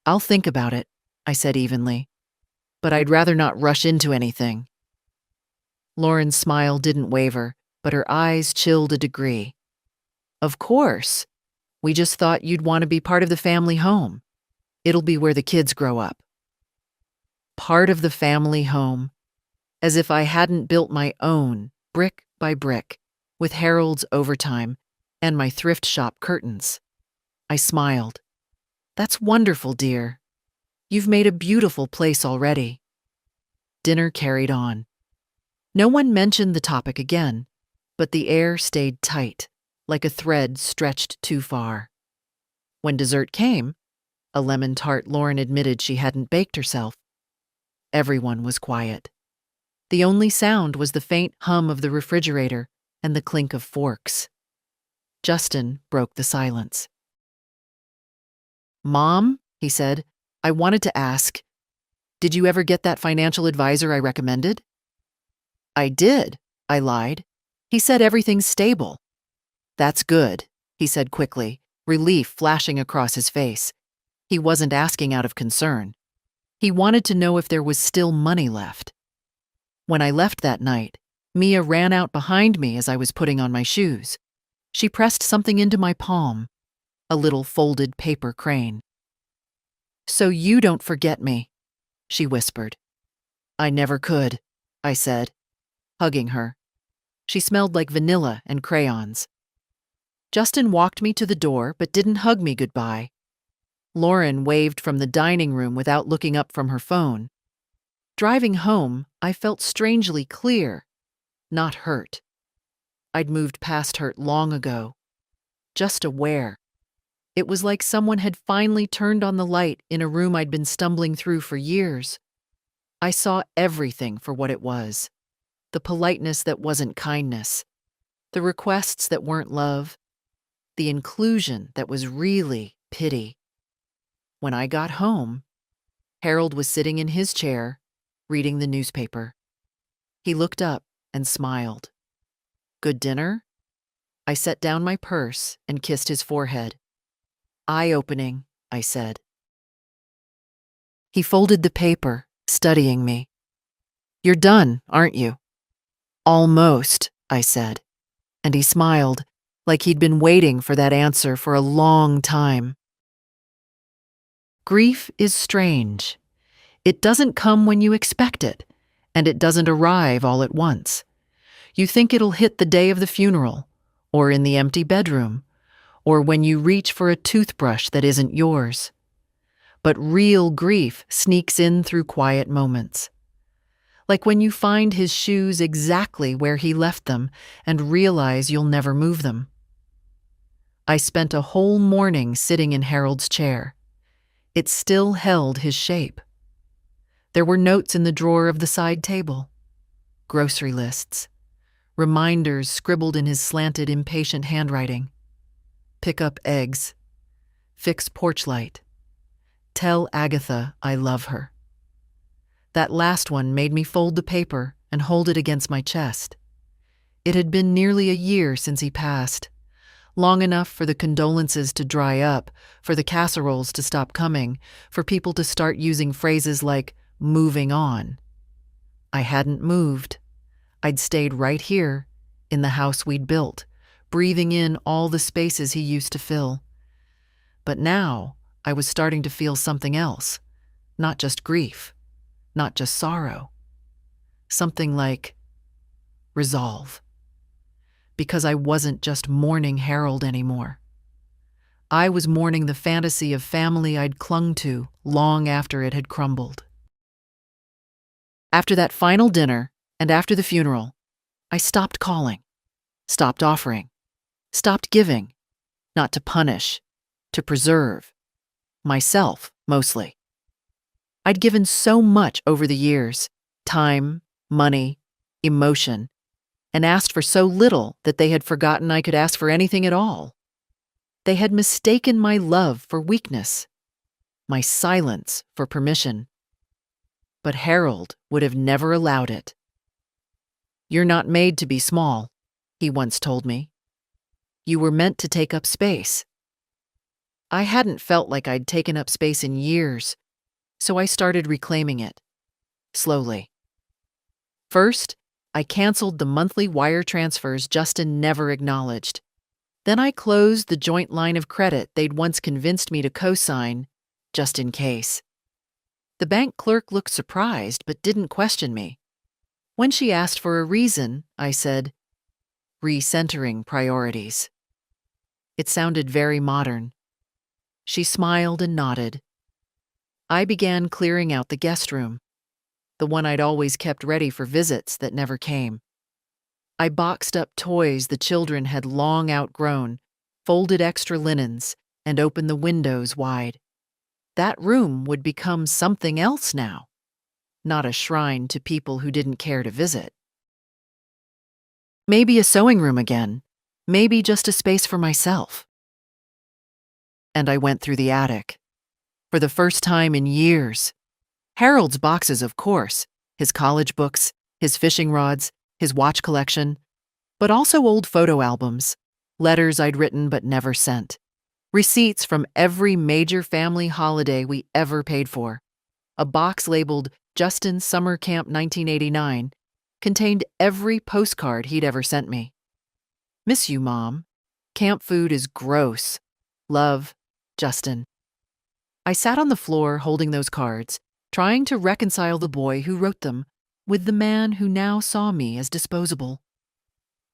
"I'll think about it," I said evenly, "but I'd rather not rush into anything." Lauren's smile didn't waver, but her eyes chilled a degree. "Of course. We just thought you'd want to be part of the family home. It'll be where the kids grow up." Part of the family home. As if I hadn't built my own, brick by brick, with Harold's overtime and my thrift shop curtains. I smiled. "That's wonderful, dear. You've made a beautiful place already." Dinner carried on. No one mentioned the topic again, but the air stayed tight, like a thread stretched too far. When dessert came, a lemon tart Lauren admitted she hadn't baked herself, everyone was quiet. The only sound was the faint hum of the refrigerator and the clink of forks. Justin broke the silence. "Mom," he said, "I wanted to ask, did you ever get that financial advisor I recommended?" "I did," I lied. "He said everything's stable." "That's good," he said quickly, relief flashing across his face. He wasn't asking out of concern. He wanted to know if there was still money left. When I left that night, Mia ran out behind me as I was putting on my shoes. She pressed something into my palm, a little folded paper crane. "So you don't forget me," she whispered. "I never could," I said, hugging her. She smelled like vanilla and crayons. Justin walked me to the door but didn't hug me goodbye. Lauren waved from the dining room without looking up from her phone. Driving home, I felt strangely clear, not hurt. I'd moved past hurt long ago, just aware. It was like someone had finally turned on the light in a room I'd been stumbling through for years. I saw everything for what it was. The politeness that wasn't kindness. The requests that weren't love. The inclusion that was really pity. When I got home, Harold was sitting in his chair, reading the newspaper. He looked up and smiled. "Good dinner?" I set down my purse and kissed his forehead. "Eye-opening," I said. He folded the paper, studying me. "You're done, aren't you?" "Almost," I said, and he smiled, like he'd been waiting for that answer for a long time. Grief is strange. It doesn't come when you expect it, and it doesn't arrive all at once. You think it'll hit the day of the funeral, or in the empty bedroom, or when you reach for a toothbrush that isn't yours. But real grief sneaks in through quiet moments. Like when you find his shoes exactly where he left them and realize you'll never move them. I spent a whole morning sitting in Harold's chair. It still held his shape. There were notes in the drawer of the side table. Grocery lists. Reminders scribbled in his slanted, impatient handwriting. Pick up eggs. Fix porch light. Tell Agatha I love her. That last one made me fold the paper and hold it against my chest. It had been nearly a year since he passed. Long enough for the condolences to dry up, for the casseroles to stop coming, for people to start using phrases like moving on. I hadn't moved. I'd stayed right here, in the house we'd built, breathing in all the spaces he used to fill. But now, I was starting to feel something else. Not just grief. Not just sorrow. Something like resolve. Because I wasn't just mourning Harold anymore. I was mourning the fantasy of family I'd clung to long after it had crumbled. After that final dinner, and after the funeral, I stopped calling, stopped offering, stopped giving, not to punish, to preserve. Myself, mostly. I'd given so much over the years, time, money, emotion, and asked for so little that they had forgotten I could ask for anything at all. They had mistaken my love for weakness, my silence for permission. But Harold would have never allowed it. "You're not made to be small," he once told me. "You were meant to take up space." I hadn't felt like I'd taken up space in years, so I started reclaiming it, slowly. First, I canceled the monthly wire transfers Justin never acknowledged. Then I closed the joint line of credit they'd once convinced me to co-sign, just in case. The bank clerk looked surprised but didn't question me. When she asked for a reason, I said, "Recentering priorities." It sounded very modern. She smiled and nodded. I began clearing out the guest room, the one I'd always kept ready for visits that never came. I boxed up toys the children had long outgrown, folded extra linens, and opened the windows wide. That room would become something else now, not a shrine to people who didn't care to visit. Maybe a sewing room again, maybe just a space for myself. And I went through the attic. For the first time in years. Harold's boxes, of course, his college books, his fishing rods, his watch collection, but also old photo albums, letters I'd written but never sent, receipts from every major family holiday we ever paid for. A box labeled Justin Summer Camp 1989 contained every postcard he'd ever sent me. "Miss you, Mom. Camp food is gross. Love, Justin." I sat on the floor holding those cards, trying to reconcile the boy who wrote them with the man who now saw me as disposable.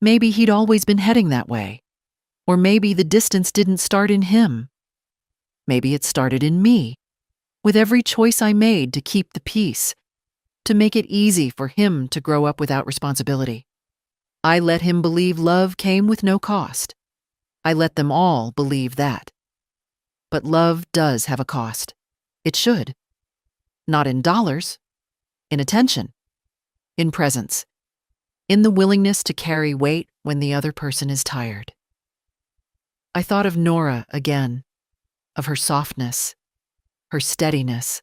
Maybe he'd always been heading that way. Or maybe the distance didn't start in him. Maybe it started in me, with every choice I made to keep the peace, to make it easy for him to grow up without responsibility. I let him believe love came with no cost. I let them all believe that. But love does have a cost. It should. Not in dollars, in attention, in presence, in the willingness to carry weight when the other person is tired. I thought of Nora again, of her softness, her steadiness,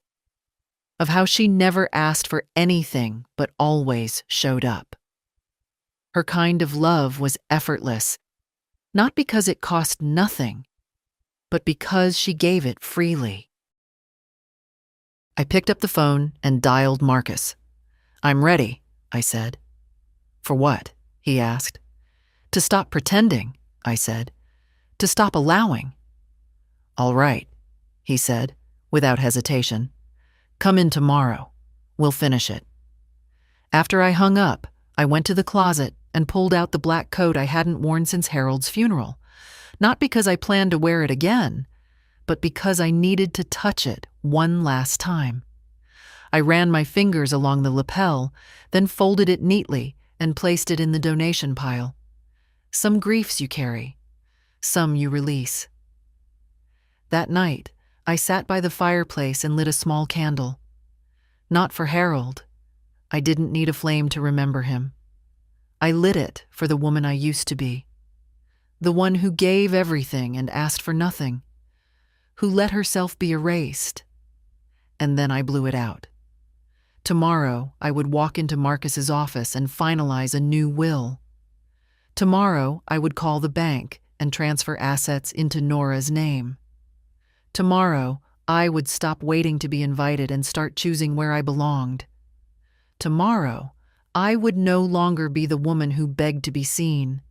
of how she never asked for anything but always showed up. Her kind of love was effortless, not because it cost nothing, but because she gave it freely. I picked up the phone and dialed Marcus. "I'm ready," I said. "For what?" he asked. "To stop pretending," I said. "To stop allowing." "All right," he said, without hesitation. "Come in tomorrow. We'll finish it." After I hung up, I went to the closet and pulled out the black coat I hadn't worn since Harold's funeral, not because I planned to wear it again, but because I needed to touch it one last time. I ran my fingers along the lapel, then folded it neatly and placed it in the donation pile. Some griefs you carry, some you release. That night, I sat by the fireplace and lit a small candle. Not for Harold. I didn't need a flame to remember him. I lit it for the woman I used to be. The one who gave everything and asked for nothing. Who let herself be erased. And then I blew it out. Tomorrow, I would walk into Marcus's office and finalize a new will. Tomorrow, I would call the bank and transfer assets into Nora's name. Tomorrow, I would stop waiting to be invited and start choosing where I belonged. Tomorrow, I would no longer be the woman who begged to be seen.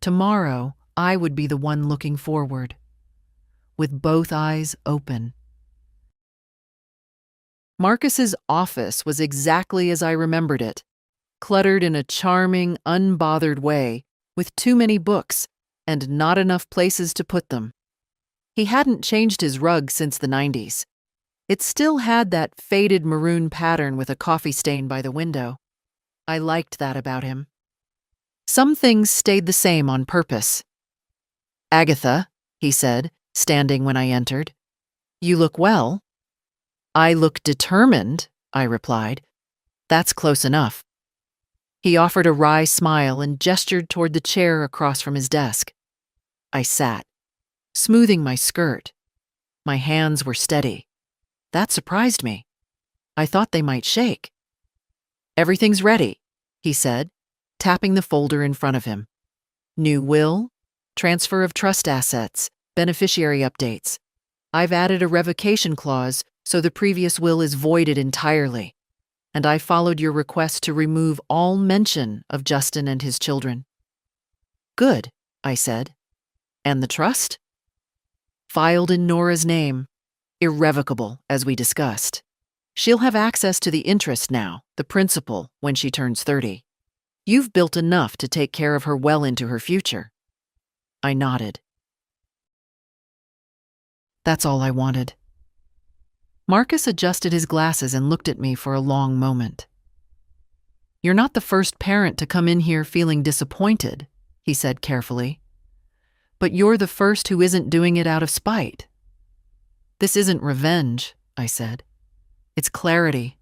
Tomorrow, I would be the one looking forward, with both eyes open. Marcus's office was exactly as I remembered it, cluttered in a charming, unbothered way, with too many books and not enough places to put them. He hadn't changed his rug since the 90s. It still had that faded maroon pattern with a coffee stain by the window. I liked that about him. Some things stayed the same on purpose. "Agatha," he said, standing when I entered, "you look well." "I look determined," I replied. "That's close enough." He offered a wry smile and gestured toward the chair across from his desk. I sat, smoothing my skirt. My hands were steady. That surprised me. I thought they might shake. "Everything's ready," he said, tapping the folder in front of him. "New will, transfer of trust assets, beneficiary updates. I've added a revocation clause so the previous will is voided entirely, and I followed your request to remove all mention of Justin and his children." "Good," I said. "And the trust?" "Filed in Nora's name. Irrevocable, as we discussed. She'll have access to the interest now, the principal, when she turns 30. You've built enough to take care of her well into her future." I nodded. That's all I wanted. Marcus adjusted his glasses and looked at me for a long moment. "You're not the first parent to come in here feeling disappointed," he said carefully. "But you're the first who isn't doing it out of spite." "This isn't revenge," I said. "It's clarity.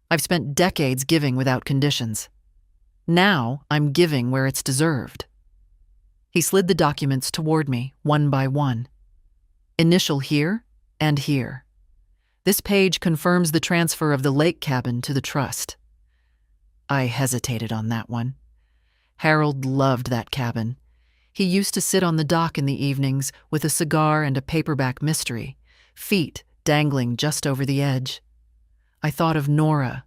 I've spent decades giving without conditions. Now I'm giving where it's deserved." He slid the documents toward me, one by one. "Initial here and here. This page confirms the transfer of the lake cabin to the trust." I hesitated on that one. Harold loved that cabin. He used to sit on the dock in the evenings with a cigar and a paperback mystery, feet dangling just over the edge. I thought of Nora,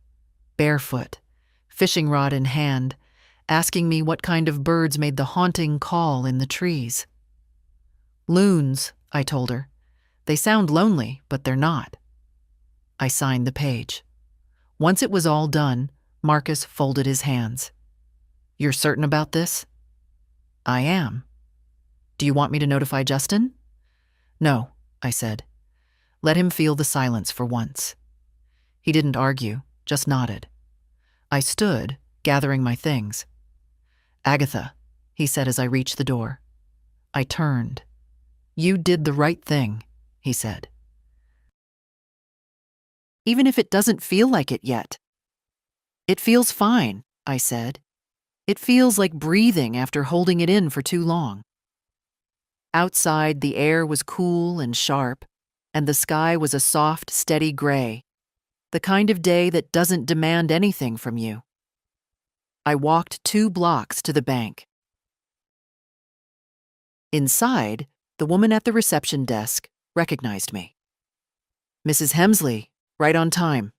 barefoot, fishing rod in hand, asking me what kind of birds made the haunting call in the trees. "Loons," I told her. "They sound lonely, but they're not." I signed the page. Once it was all done, Marcus folded his hands. "You're certain about this?" "I am." Do you want me to notify Justin? No, I said. Let him feel the silence for once. He didn't argue, just nodded. I stood, gathering my things. Agatha, he said as I reached the door. I turned. You did the right thing, he said. Even if it doesn't feel like it yet. It feels fine, I said. It feels like breathing after holding it in for too long. Outside, the air was cool and sharp, and the sky was a soft, steady gray, the kind of day that doesn't demand anything from you. I walked 2 blocks to the bank. Inside, the woman at the reception desk recognized me. Mrs. Hemsley, right on time.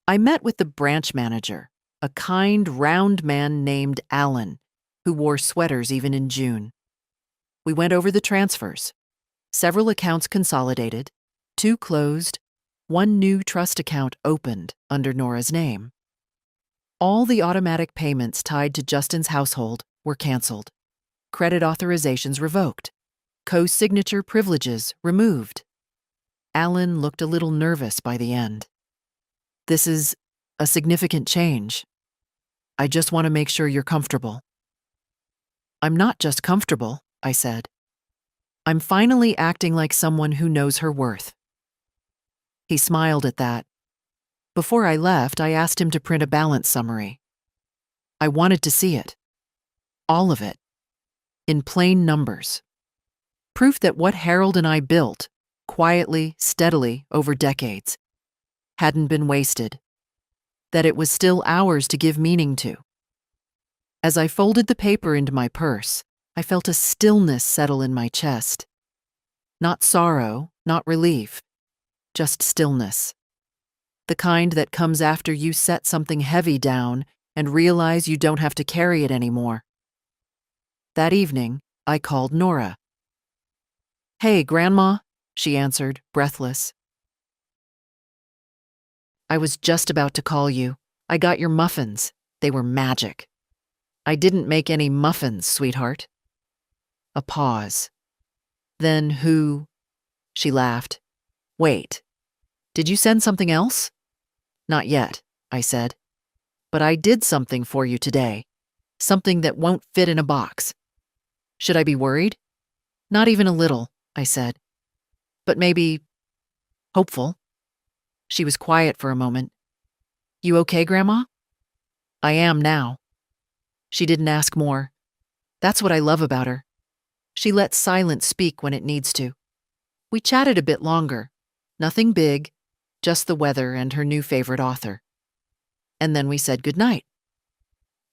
I met with the branch manager, a kind, round man named Alan, who wore sweaters even in June. We went over the transfers. Several accounts consolidated, 2 closed, 1 new trust account opened under Nora's name. All the automatic payments tied to Justin's household were canceled. Credit authorizations revoked. Co-signature privileges removed. Alan looked a little nervous by the end. This is a significant change. I just want to make sure you're comfortable. I'm not just comfortable, I said. I'm finally acting like someone who knows her worth. He smiled at that. Before I left, I asked him to print a balance summary. I wanted to see it. All of it. In plain numbers. Proof that what Harold and I built, quietly, steadily, over decades, hadn't been wasted. That it was still ours to give meaning to. As I folded the paper into my purse, I felt a stillness settle in my chest. Not sorrow, not relief, just stillness. The kind that comes after you set something heavy down and realize you don't have to carry it anymore. That evening, I called Nora. Hey, Grandma, she answered, breathless. I was just about to call you. I got your muffins. They were magic. I didn't make any muffins, sweetheart. A pause. Then who? She laughed. Wait, did you send something else? Not yet, I said. But I did something for you today. Something that won't fit in a box. Should I be worried? Not even a little, I said. But maybe hopeful. She was quiet for a moment. You okay, Grandma? I am now. She didn't ask more. That's what I love about her. She lets silence speak when it needs to. We chatted a bit longer. Nothing big, just the weather and her new favorite author. And then we said goodnight.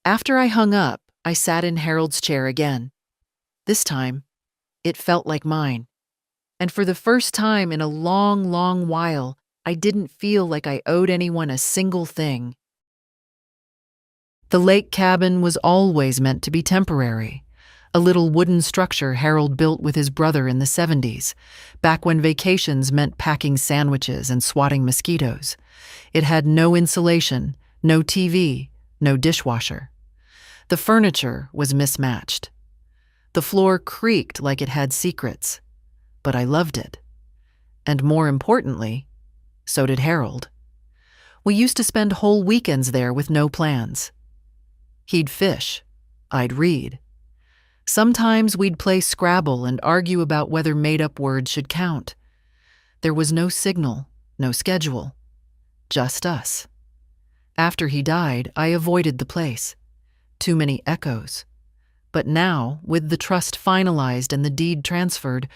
After I hung up, I sat in Harold's chair again. This time, it felt like mine. And for the first time in a long, long while, I didn't feel like I owed anyone a single thing. The lake cabin was always meant to be temporary. A little wooden structure Harold built with his brother in the 70s, back when vacations meant packing sandwiches and swatting mosquitoes. It had no insulation, no TV, no dishwasher. The furniture was mismatched. The floor creaked like it had secrets, but I loved it. And more importantly, so did Harold. We used to spend whole weekends there with no plans. He'd fish. I'd read. Sometimes we'd play Scrabble and argue about whether made-up words should count. There was no signal, no schedule. Just us. After he died, I avoided the place. Too many echoes. But now, with the trust finalized and the deed transferred,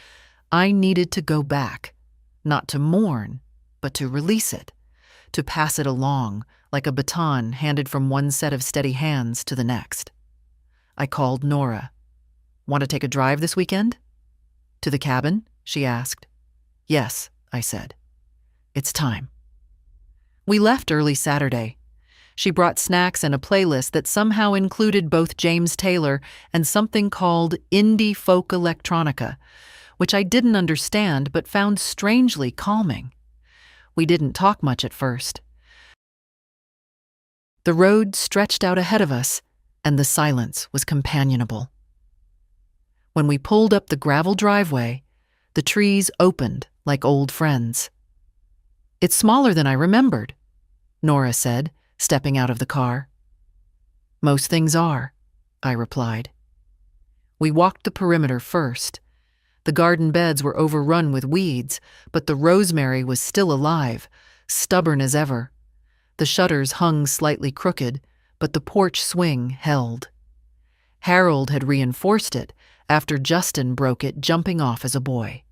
I needed to go back. Not to mourn, but to release it. To pass it along, like a baton handed from one set of steady hands to the next. I called Nora. Want to take a drive this weekend? To the cabin? She asked. Yes, I said. It's time. We left early Saturday. She brought snacks and a playlist that somehow included both James Taylor and something called indie folk electronica, which I didn't understand but found strangely calming. We didn't talk much at first. The road stretched out ahead of us, and the silence was companionable. When we pulled up the gravel driveway, the trees opened like old friends. "It's smaller than I remembered," Nora said, stepping out of the car. "Most things are," I replied. We walked the perimeter first. The garden beds were overrun with weeds, but the rosemary was still alive, stubborn as ever. The shutters hung slightly crooked, but the porch swing held. Harold had reinforced it after Justin broke it jumping off as a boy.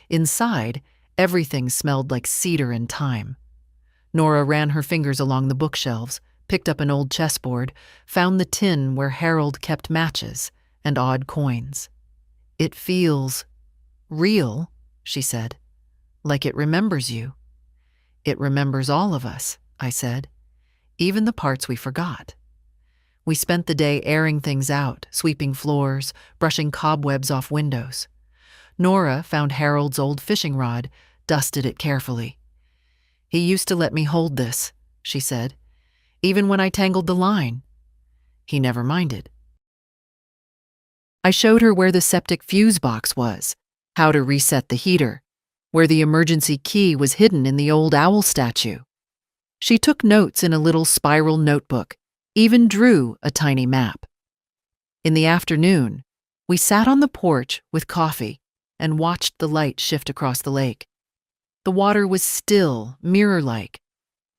Inside, everything smelled like cedar and thyme. Nora ran her fingers along the bookshelves, picked up an old chessboard, found the tin where Harold kept matches and odd coins. "It feels real," she said, "like it remembers you." "It remembers all of us," I said, "even the parts we forgot." We spent the day airing things out, sweeping floors, brushing cobwebs off windows. Nora found Harold's old fishing rod, dusted it carefully. "He used to let me hold this," she said, "even when I tangled the line. He never minded." I showed her where the septic fuse box was, how to reset the heater, where the emergency key was hidden in the old owl statue. She took notes in a little spiral notebook, even drew a tiny map. In the afternoon, we sat on the porch with coffee and watched the light shift across the lake. The water was still, mirror-like.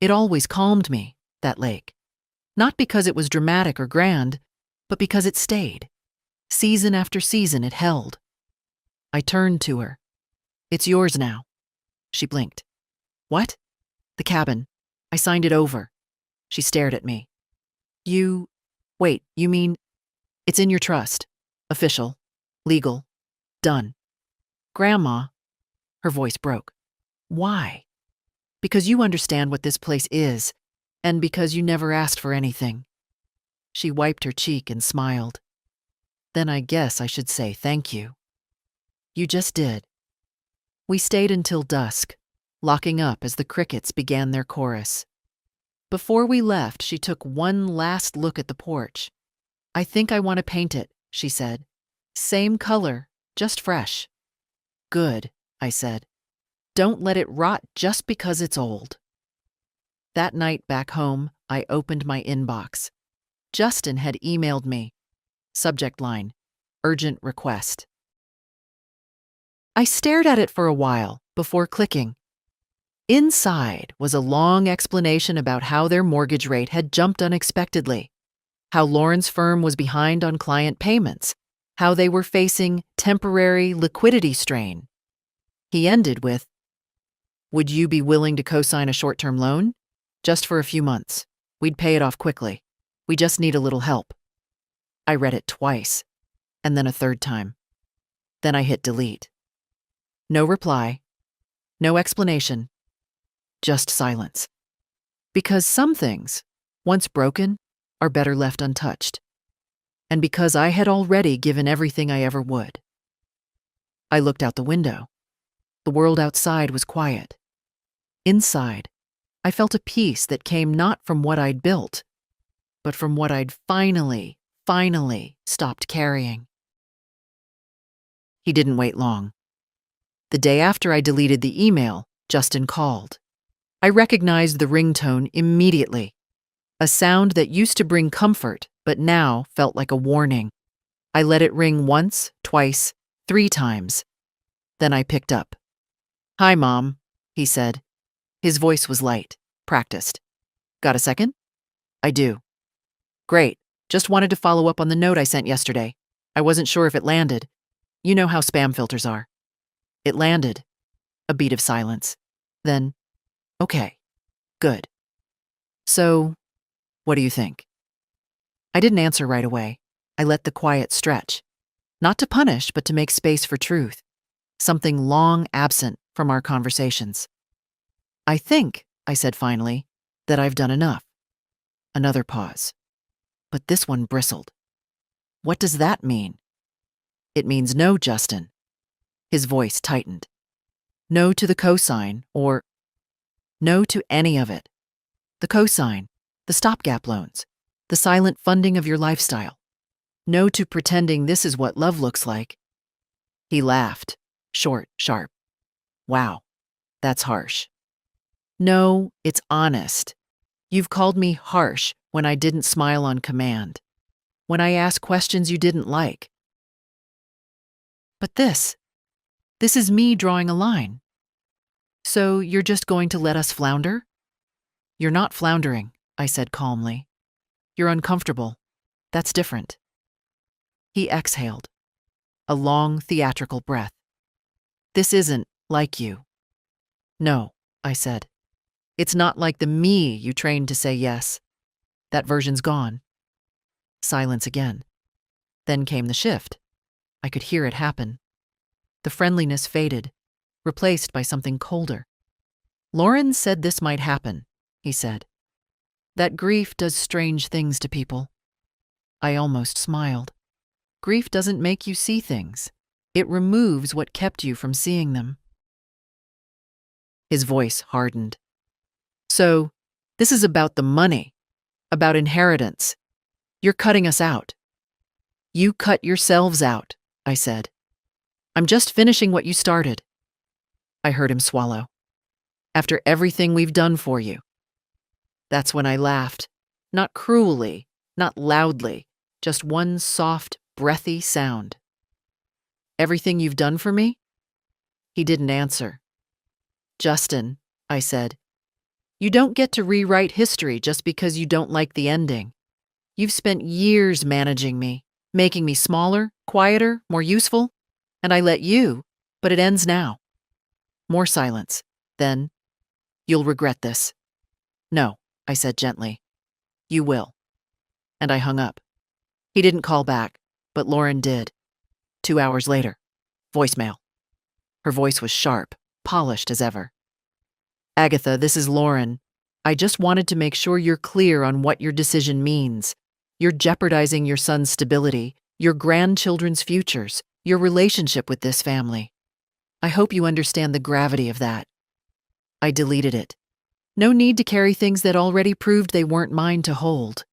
It always calmed me, that lake. Not because it was dramatic or grand, but because it stayed. Season after season, it held. I turned to her. "It's yours now." She blinked. "What?" "The cabin. I signed it over." She stared at me. Wait, you mean, it's in your trust. Official. Legal. Done." "Grandma," her voice broke. "Why?" "Because you understand what this place is, and because you never asked for anything." She wiped her cheek and smiled. "Then I guess I should say thank you." "You just did." We stayed until dusk, locking up as the crickets began their chorus. Before we left, she took one last look at the porch. "I think I want to paint it," she said. "Same color, just fresh." "Good," I said. "Don't let it rot just because it's old." That night back home, I opened my inbox. Justin had emailed me. Subject line, "Urgent request." I stared at it for a while before clicking. Inside was a long explanation about how their mortgage rate had jumped unexpectedly, how Lauren's firm was behind on client payments, how they were facing temporary liquidity strain. He ended with, "Would you be willing to co-sign a short-term loan? Just for a few months. We'd pay it off quickly. We just need a little help." I read it twice, and then a third time. Then I hit delete. No reply, no explanation, just silence. Because some things, once broken, are better left untouched. And because I had already given everything I ever would. I looked out the window. The world outside was quiet. Inside, I felt a peace that came not from what I'd built, but from what I'd finally stopped carrying. He didn't wait long. The day after I deleted the email, Justin called. I recognized the ringtone immediately. A sound that used to bring comfort, but now felt like a warning. I let it ring once, twice, 3 times. Then I picked up. "Hi, Mom," he said. His voice was light, practiced. "Got a second?" "I do." "Great. Just wanted to follow up on the note I sent yesterday. I wasn't sure if it landed. You know how spam filters are." "It landed." A beat of silence. Then, "Okay. Good. So, what do you think?" I didn't answer right away. I let the quiet stretch. Not to punish, but to make space for truth. Something long absent from our conversations. "I think," I said finally, "that I've done enough." Another pause. But this one bristled. "What does that mean?" "It means no, Justin." His voice tightened. "No to the cosign, or no to any of it. The cosign, the stopgap loans, the silent funding of your lifestyle. No to pretending this is what love looks like, He laughed, short, sharp. Wow, that's harsh. No, it's honest. You've called me harsh when I didn't smile on command, when I asked questions you didn't like. But this is me drawing a line. So you're just going to let us flounder? You're not floundering, I said calmly. You're uncomfortable. That's different. He exhaled, a long theatrical breath. This isn't like you. No, I said. It's not like the me you trained to say yes. That version's gone. Silence again. Then came the shift. I could hear it happen. The friendliness faded, replaced by something colder. Lauren said this might happen, he said. That grief does strange things to people. I almost smiled. Grief doesn't make you see things. It removes what kept you from seeing them. His voice hardened. So, this is about the money, about inheritance. You're cutting us out. You cut yourselves out, I said. I'm just finishing what you started. I heard him swallow. After everything we've done for you. That's when I laughed. Not cruelly, not loudly, just one soft, breathy sound. Everything you've done for me? He didn't answer. Justin, I said, you don't get to rewrite history just because you don't like the ending. You've spent years managing me, making me smaller, quieter, more useful, and I let you, but it ends now. More silence. Then, you'll regret this. No, I said gently. You will. And I hung up. He didn't call back, but Lauren did. 2 hours later. Voicemail. Her voice was sharp, polished as ever. Agatha, this is Lauren. I just wanted to make sure you're clear on what your decision means. You're jeopardizing your son's stability, your grandchildren's futures, your relationship with this family. I hope you understand the gravity of that. I deleted it. No need to carry things that already proved they weren't mine to hold.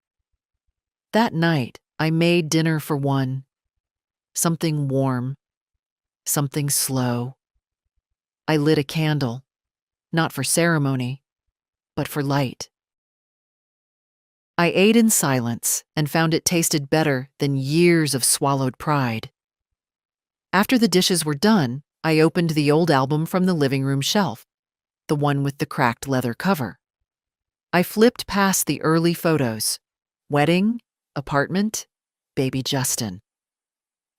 That night, I made dinner for one. Something warm. Something slow. I lit a candle, not for ceremony, but for light. I ate in silence and found it tasted better than years of swallowed pride. After the dishes were done, I opened the old album from the living room shelf, the one with the cracked leather cover. I flipped past the early photos. Wedding, apartment, baby Justin.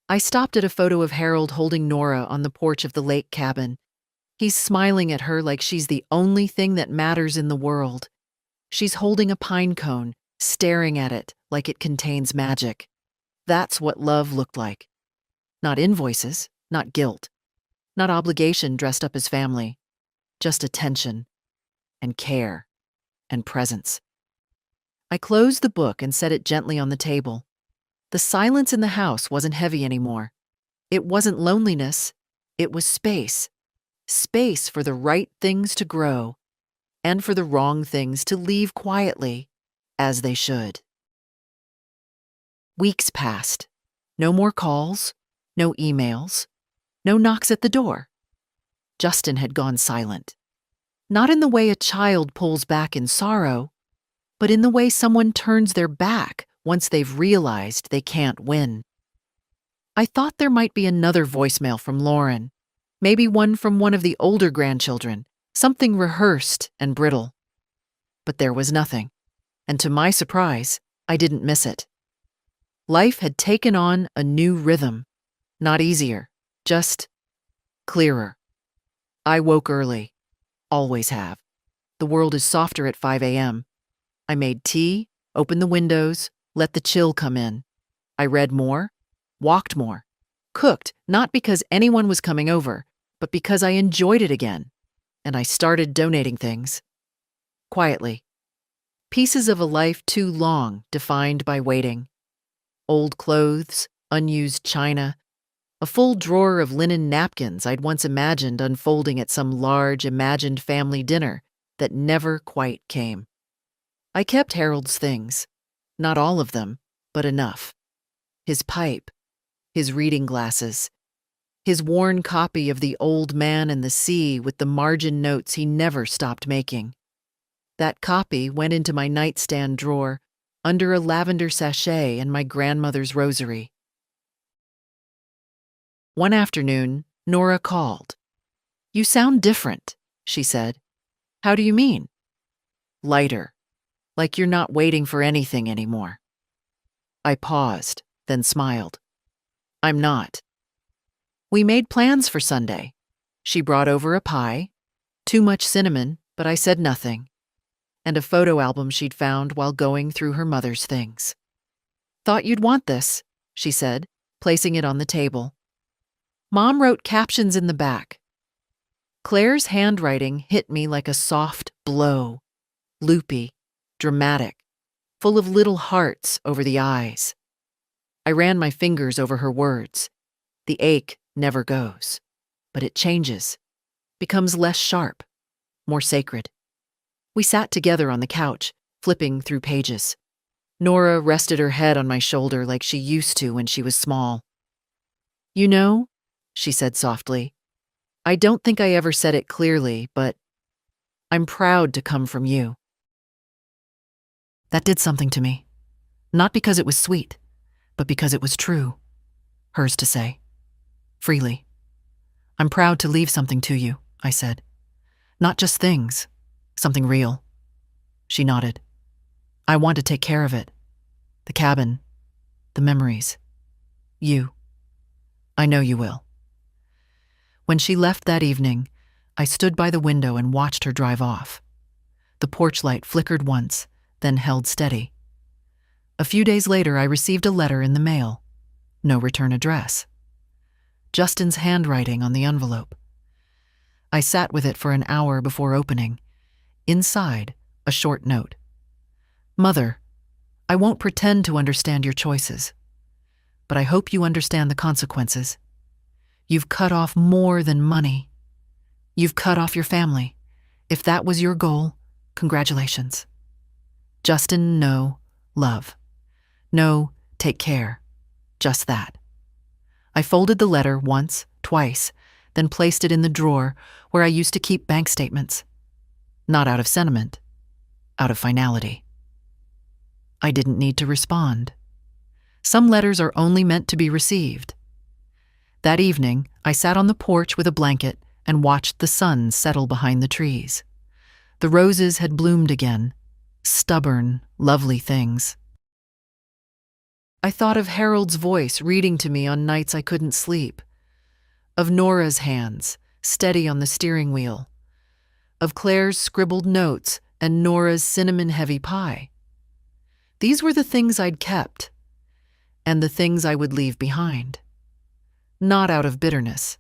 I stopped at a photo of Harold holding Nora on the porch of the lake cabin. He's smiling at her like she's the only thing that matters in the world. She's holding a pine cone, staring at it like it contains magic. That's what love looked like. Not invoices, not guilt, not obligation dressed up as family, just attention and care and presence. I closed the book and set it gently on the table. The silence in the house wasn't heavy anymore. It wasn't loneliness, it was space. Space for the right things to grow and for the wrong things to leave quietly, as they should. Weeks passed. No more calls, no emails, no knocks at the door. Justin had gone silent. Not in the way a child pulls back in sorrow, but in the way someone turns their back once they've realized they can't win. I thought there might be another voicemail from Lauren, maybe one from one of the older grandchildren, something rehearsed and brittle. But there was nothing, and to my surprise, I didn't miss it. Life had taken on a new rhythm, not easier, just clearer. I woke early, always have. The world is softer at 5 a.m. I made tea, opened the windows, let the chill come in. I read more, walked more, cooked, not because anyone was coming over, but because I enjoyed it again. And I started donating things. Quietly. Pieces of a life too long, defined by waiting. Old clothes, unused china, a full drawer of linen napkins I'd once imagined unfolding at some large, imagined family dinner that never quite came. I kept Harold's things. Not all of them, but enough. His pipe, his reading glasses, his worn copy of The Old Man and the Sea with the margin notes he never stopped making. That copy went into my nightstand drawer under a lavender sachet and my grandmother's rosary. One afternoon, Nora called. "You sound different," she said. "How do you mean?" "Lighter, like you're not waiting for anything anymore." I paused, then smiled. "I'm not." We made plans for Sunday. She brought over a pie, too much cinnamon, but I said nothing, and a photo album she'd found while going through her mother's things. "Thought you'd want this," she said, placing it on the table. Mom wrote captions in the back. Claire's handwriting hit me like a soft blow, loopy, dramatic, full of little hearts over the eyes. I ran my fingers over her words. The ache never goes, but it changes, becomes less sharp, more sacred. We sat together on the couch, flipping through pages. Nora rested her head on my shoulder like she used to when she was small. "You know," she said softly, "I don't think I ever said it clearly, but I'm proud to come from you." That did something to me. Not because it was sweet, but because it was true. Hers to say. Freely. "I'm proud to leave something to you," I said. "Not just things, something real." She nodded. "I want to take care of it. The cabin, the memories. You. I know you will." When she left that evening, I stood by the window and watched her drive off. The porch light flickered once, then held steady. A few days later, I received a letter in the mail. No return address. Justin's handwriting on the envelope. I sat with it for an hour before opening. Inside, a short note. "Mother, I won't pretend to understand your choices, but I hope you understand the consequences. You've cut off more than money. You've cut off your family. If that was your goal, congratulations. Justin, no, love. No, take care. Just that." I folded the letter once, twice, then placed it in the drawer where I used to keep bank statements. Not out of sentiment, out of finality. I didn't need to respond. Some letters are only meant to be received. That evening, I sat on the porch with a blanket and watched the sun settle behind the trees. The roses had bloomed again, stubborn, lovely things. I thought of Harold's voice reading to me on nights I couldn't sleep, of Nora's hands, steady on the steering wheel, of Claire's scribbled notes and Nora's cinnamon-heavy pie. These were the things I'd kept, and the things I would leave behind. Not out of bitterness,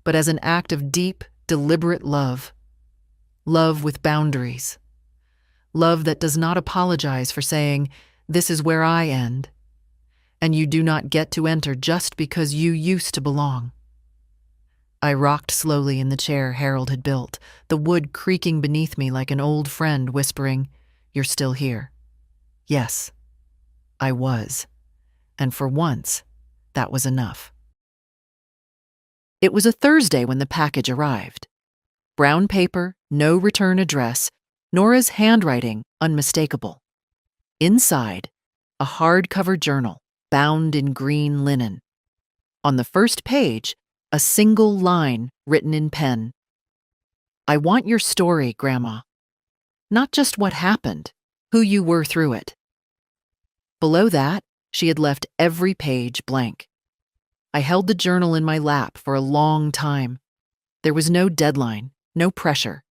but as an act of deep, deliberate love. Love with boundaries. Love that does not apologize for saying, "This is where I end," and you do not get to enter just because you used to belong. I rocked slowly in the chair Harold had built, the wood creaking beneath me like an old friend whispering, "You're still here." Yes, I was, and for once, that was enough. It was a Thursday when the package arrived. Brown paper, no return address, Nora's handwriting unmistakable. Inside, a hardcover journal bound in green linen. On the first page, a single line written in pen. "I want your story, Grandma. Not just what happened, who you were through it." Below that, she had left every page blank. I held the journal in my lap for a long time. There was no deadline, no pressure,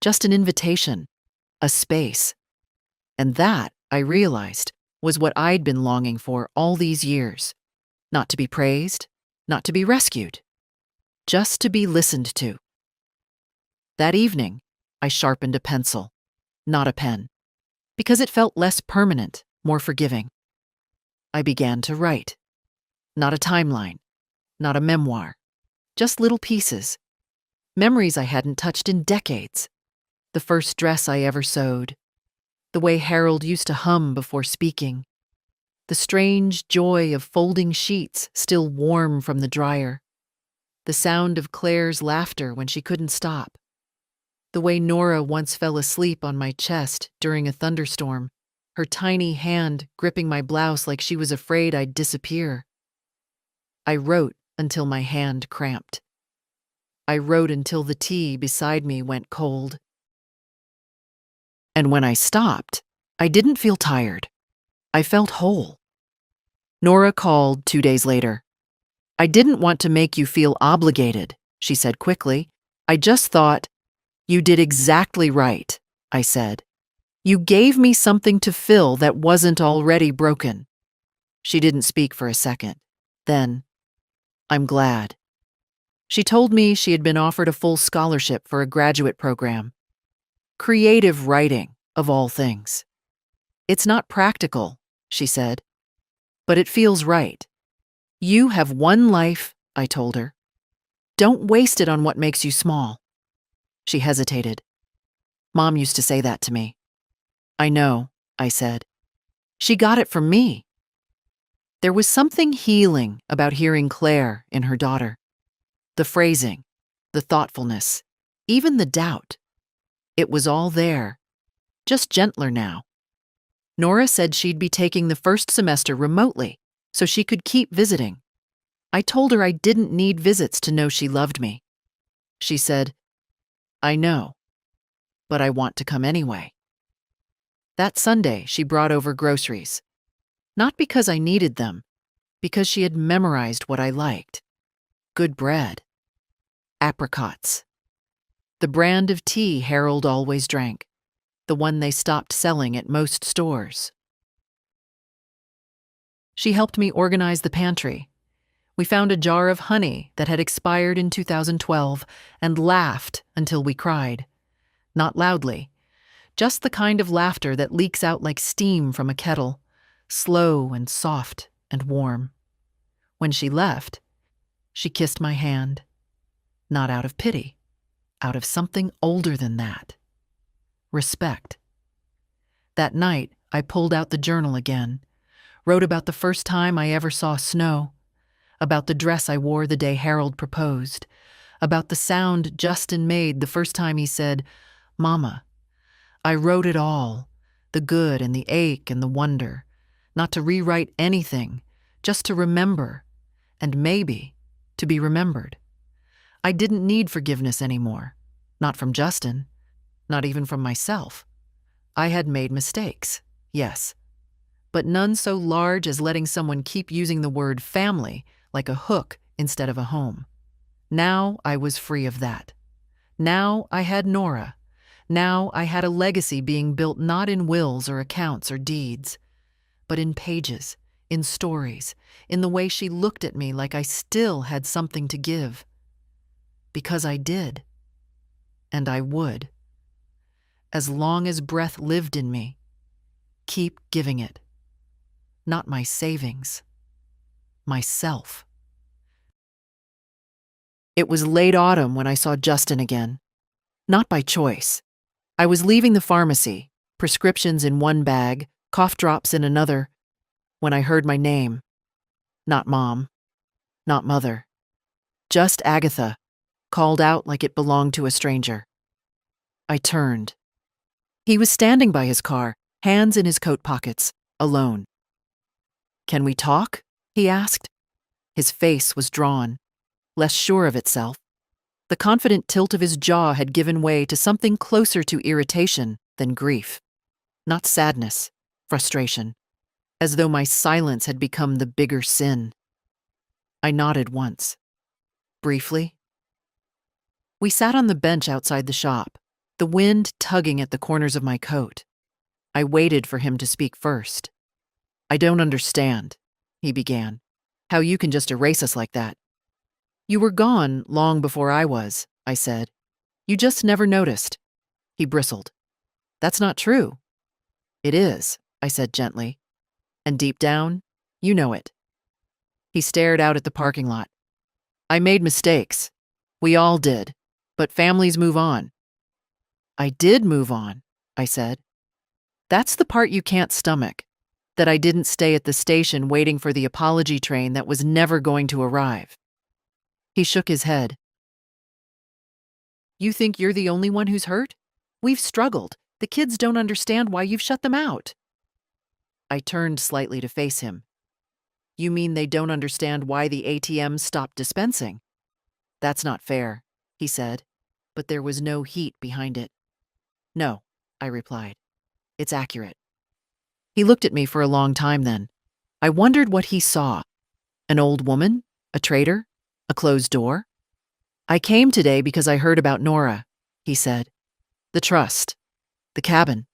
just an invitation, a space. And that, I realized, was what I'd been longing for all these years. Not to be praised, not to be rescued, just to be listened to. That evening, I sharpened a pencil, not a pen, because it felt less permanent, more forgiving. I began to write. Not a timeline, not a memoir, just little pieces. Memories I hadn't touched in decades. The first dress I ever sewed. The way Harold used to hum before speaking. The strange joy of folding sheets still warm from the dryer. The sound of Claire's laughter when she couldn't stop. The way Nora once fell asleep on my chest during a thunderstorm, her tiny hand gripping my blouse like she was afraid I'd disappear. I wrote until my hand cramped. I wrote until the tea beside me went cold. And when I stopped, I didn't feel tired. I felt whole. Nora called 2 days later. "I didn't want to make you feel obligated," she said quickly. "I just thought, you did exactly right," I said. "You gave me something to fill that wasn't already broken." She didn't speak for a second. Then, "I'm glad." She told me she had been offered a full scholarship for a graduate program. Creative writing, of all things. "It's not practical," she said, "but it feels right. You have one life," I told her. "Don't waste it on what makes you small." She hesitated. "Mom used to say that to me." "I know," I said. "She got it from me." There was something healing about hearing Claire in her daughter. The phrasing, the thoughtfulness, even the doubt. It was all there, just gentler now. Nora said she'd be taking the first semester remotely, so she could keep visiting. I told her I didn't need visits to know she loved me. She said, "I know, but I want to come anyway." That Sunday, she brought over groceries. Not because I needed them, because she had memorized what I liked. Good bread. Apricots. The brand of tea Harold always drank. The one they stopped selling at most stores. She helped me organize the pantry. We found a jar of honey that had expired in 2012 and laughed until we cried. Not loudly, just the kind of laughter that leaks out like steam from a kettle, slow and soft and warm. When she left, she kissed my hand. Not out of pity, out of something older than that. Respect. That night, I pulled out the journal again, wrote about the first time I ever saw snow, about the dress I wore the day Harold proposed, about the sound Justin made the first time he said, "Mama." I wrote it all, the good and the ache and the wonder, not to rewrite anything, just to remember, and maybe to be remembered. I didn't need forgiveness anymore, not from Justin, not even from myself. I had made mistakes, yes, but none so large as letting someone keep using the word family like a hook instead of a home. Now I was free of that. Now I had Nora. Now I had a legacy being built not in wills or accounts or deeds, but in pages, in stories, in the way she looked at me like I still had something to give. Because I did. And I would. As long as breath lived in me, keep giving it. Not my savings. Myself. It was late autumn when I saw Justin again. Not by choice. I was leaving the pharmacy, prescriptions in one bag, cough drops in another, when I heard my name. Not Mom. Not Mother. Just Agatha, called out like it belonged to a stranger. I turned. He was standing by his car, hands in his coat pockets, alone. "Can we talk?" he asked. His face was drawn, less sure of itself. The confident tilt of his jaw had given way to something closer to irritation than grief. Not sadness, frustration, as though my silence had become the bigger sin. I nodded once. Briefly. We sat on the bench outside the shop, the wind tugging at the corners of my coat. I waited for him to speak first. "I don't understand," he began, "how you can just erase us like that." "You were gone long before I was," I said. "You just never noticed." He bristled. "That's not true." "It is," I said gently. "And deep down, you know it." He stared out at the parking lot. "I made mistakes. We all did. But families move on." "I did move on," I said. "That's the part you can't stomach, that I didn't stay at the station waiting for the apology train that was never going to arrive." He shook his head. You think you're the only one who's hurt? We've struggled. The kids don't understand why you've shut them out. I turned slightly to face him. You mean they don't understand why the ATM stopped dispensing? That's not fair, he said, but there was no heat behind it. No, I replied. It's accurate. He looked at me for a long time then. I wondered what he saw. An old woman? A traitor? A closed door? I came today because I heard about Nora, he said. The trust. The cabin.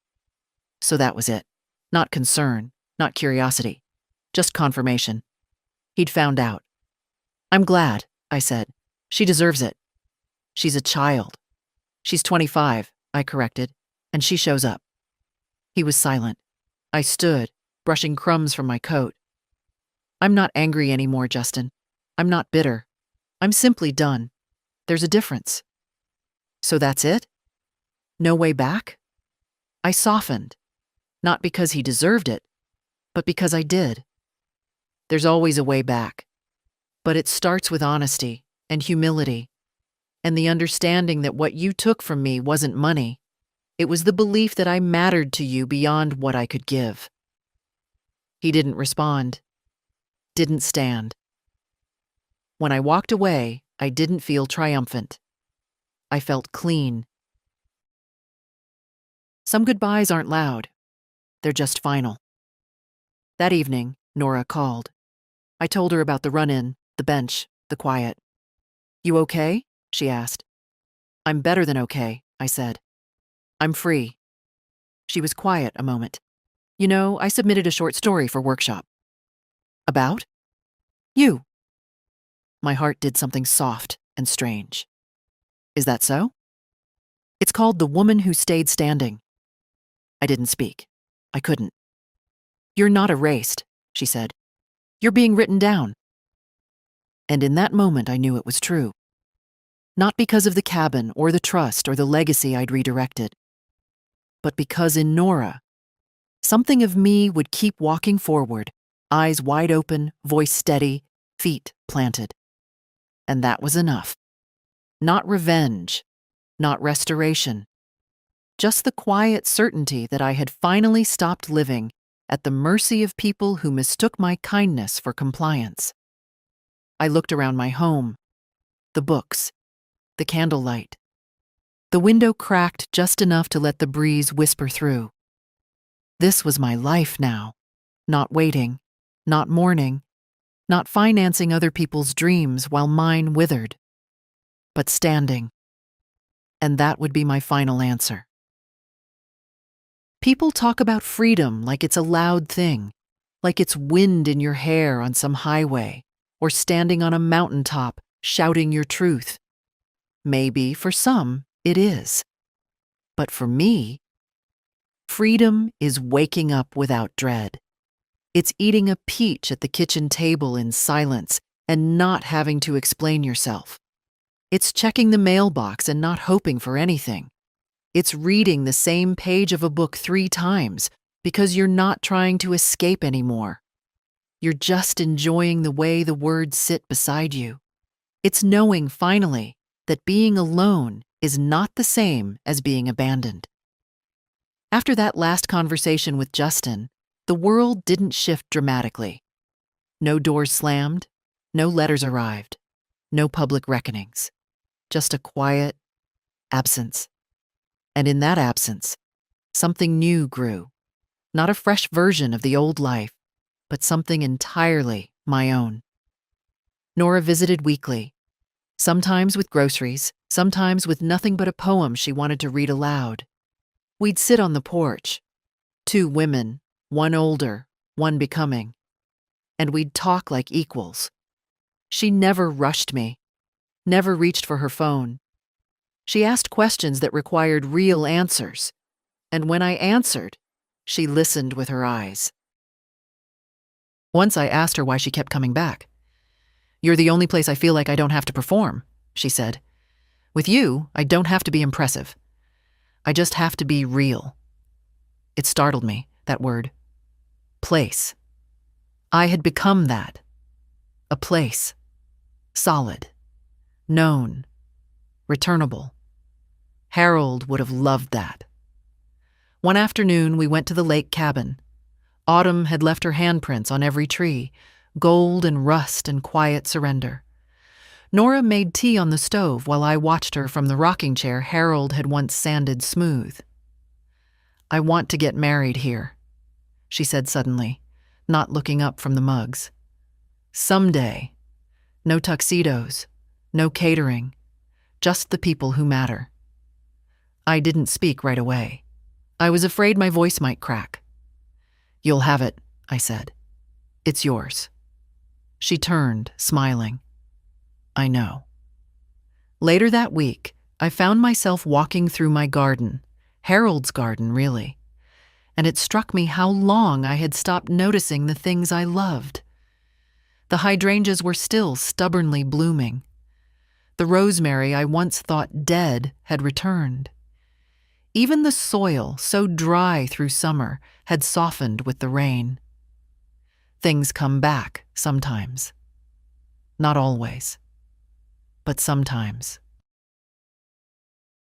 So that was it. Not concern, not curiosity. Just confirmation. He'd found out. I'm glad, I said. She deserves it. She's a child. She's 25, I corrected, and she shows up. He was silent. I stood, brushing crumbs from my coat. I'm not angry anymore, Justin. I'm not bitter. I'm simply done. There's a difference. So that's it? No way back? I softened. Not because he deserved it, but because I did. There's always a way back. But it starts with honesty and humility, and the understanding that what you took from me wasn't money. It was the belief that I mattered to you beyond what I could give. He didn't respond. Didn't stand. When I walked away, I didn't feel triumphant. I felt clean. Some goodbyes aren't loud. They're just final. That evening, Nora called. I told her about the run-in, the bench, the quiet. You okay? She asked. I'm better than okay, I said. I'm free. She was quiet a moment. You know, I submitted a short story for workshop. About? You. My heart did something soft and strange. Is that so? It's called The Woman Who Stayed Standing. I didn't speak. I couldn't. You're not erased, she said. You're being written down. And in that moment, I knew it was true. Not because of the cabin or the trust or the legacy I'd redirected, but because in Nora, something of me would keep walking forward, eyes wide open, voice steady, feet planted. And that was enough. Not revenge, not restoration, just the quiet certainty that I had finally stopped living at the mercy of people who mistook my kindness for compliance. I looked around my home, the books, the candlelight. The window cracked just enough to let the breeze whisper through. This was my life now, not waiting, not mourning, not financing other people's dreams while mine withered, but standing. And that would be my final answer. People talk about freedom like it's a loud thing, like it's wind in your hair on some highway, or standing on a mountaintop shouting your truth. Maybe for some it is. But for me, freedom is waking up without dread. It's eating a peach at the kitchen table in silence and not having to explain yourself. It's checking the mailbox and not hoping for anything. It's reading the same page of a book 3 times because you're not trying to escape anymore. You're just enjoying the way the words sit beside you. It's knowing, finally, that being alone is not the same as being abandoned. After that last conversation with Justin, the world didn't shift dramatically. No doors slammed, no letters arrived, no public reckonings. Just a quiet absence. And in that absence, something new grew. Not a fresh version of the old life, but something entirely my own. Nora visited weekly, sometimes with groceries, sometimes with nothing but a poem she wanted to read aloud. We'd sit on the porch, 2 women, one older, one becoming, and we'd talk like equals. She never rushed me, never reached for her phone. She asked questions that required real answers, and when I answered, she listened with her eyes. Once I asked her why she kept coming back. You're the only place I feel like I don't have to perform, she said. With you, I don't have to be impressive. I just have to be real. It startled me, that word. Place. I had become that. A place. Solid. known, returnable. Harold would have loved that. One afternoon, we went to the lake cabin. Autumn had left her handprints on every tree, gold and rust and quiet surrender. Nora made tea on the stove while I watched her from the rocking chair Harold had once sanded smooth. "I want to get married here," she said suddenly, not looking up from the mugs. "Someday. No tuxedos, no catering, just the people who matter." I didn't speak right away. I was afraid my voice might crack. "You'll have it," I said. "It's yours." She turned, smiling. "I know." Later that week, I found myself walking through my garden, Harold's garden, really, and it struck me how long I had stopped noticing the things I loved. The hydrangeas were still stubbornly blooming. The rosemary I once thought dead had returned. Even the soil, so dry through summer, had softened with the rain. Things come back sometimes. Not always, but sometimes.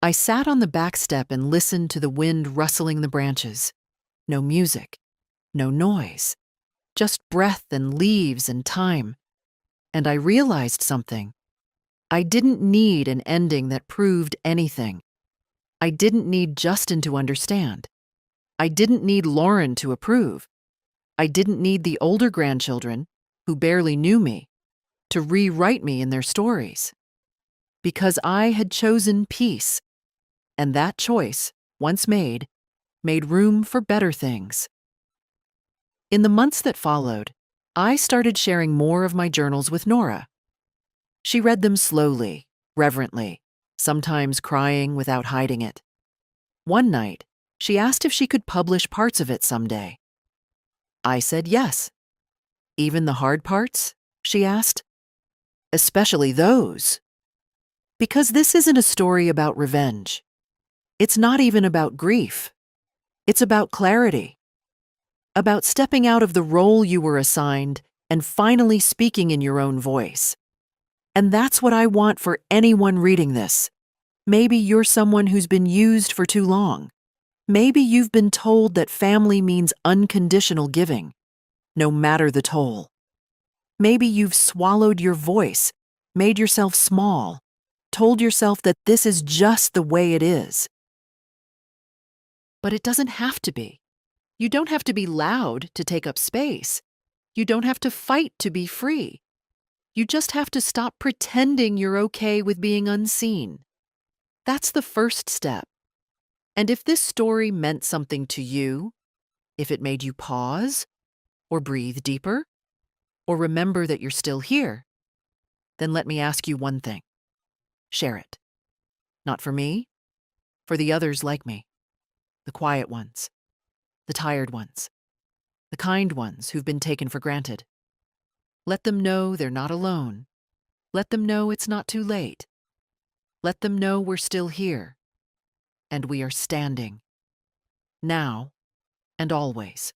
I sat on the back step and listened to the wind rustling the branches. No music, no noise, just breath and leaves and time. And I realized something. I didn't need an ending that proved anything. I didn't need Justin to understand. I didn't need Lauren to approve. I didn't need the older grandchildren, who barely knew me, to rewrite me in their stories. Because I had chosen peace, and that choice, once made room for better things. In the months that followed, I started sharing more of my journals with Nora. She read them slowly, reverently, sometimes crying without hiding it. One night, she asked if she could publish parts of it someday. I said yes. "Even the hard parts?" she asked. "Especially those." Because this isn't a story about revenge. It's not even about grief. It's about clarity. About stepping out of the role you were assigned and finally speaking in your own voice. And that's what I want for anyone reading this. Maybe you're someone who's been used for too long. Maybe you've been told that family means unconditional giving, no matter the toll. Maybe you've swallowed your voice, made yourself small, told yourself that this is just the way it is. But it doesn't have to be. You don't have to be loud to take up space. You don't have to fight to be free. You just have to stop pretending you're okay with being unseen. That's the first step. And if this story meant something to you, if it made you pause, or breathe deeper, or remember that you're still here, then let me ask you one thing. Share it. Not for me, for the others like me. The quiet ones, the tired ones, the kind ones who've been taken for granted. Let them know they're not alone. Let them know it's not too late. Let them know we're still here, and we are standing, now and always.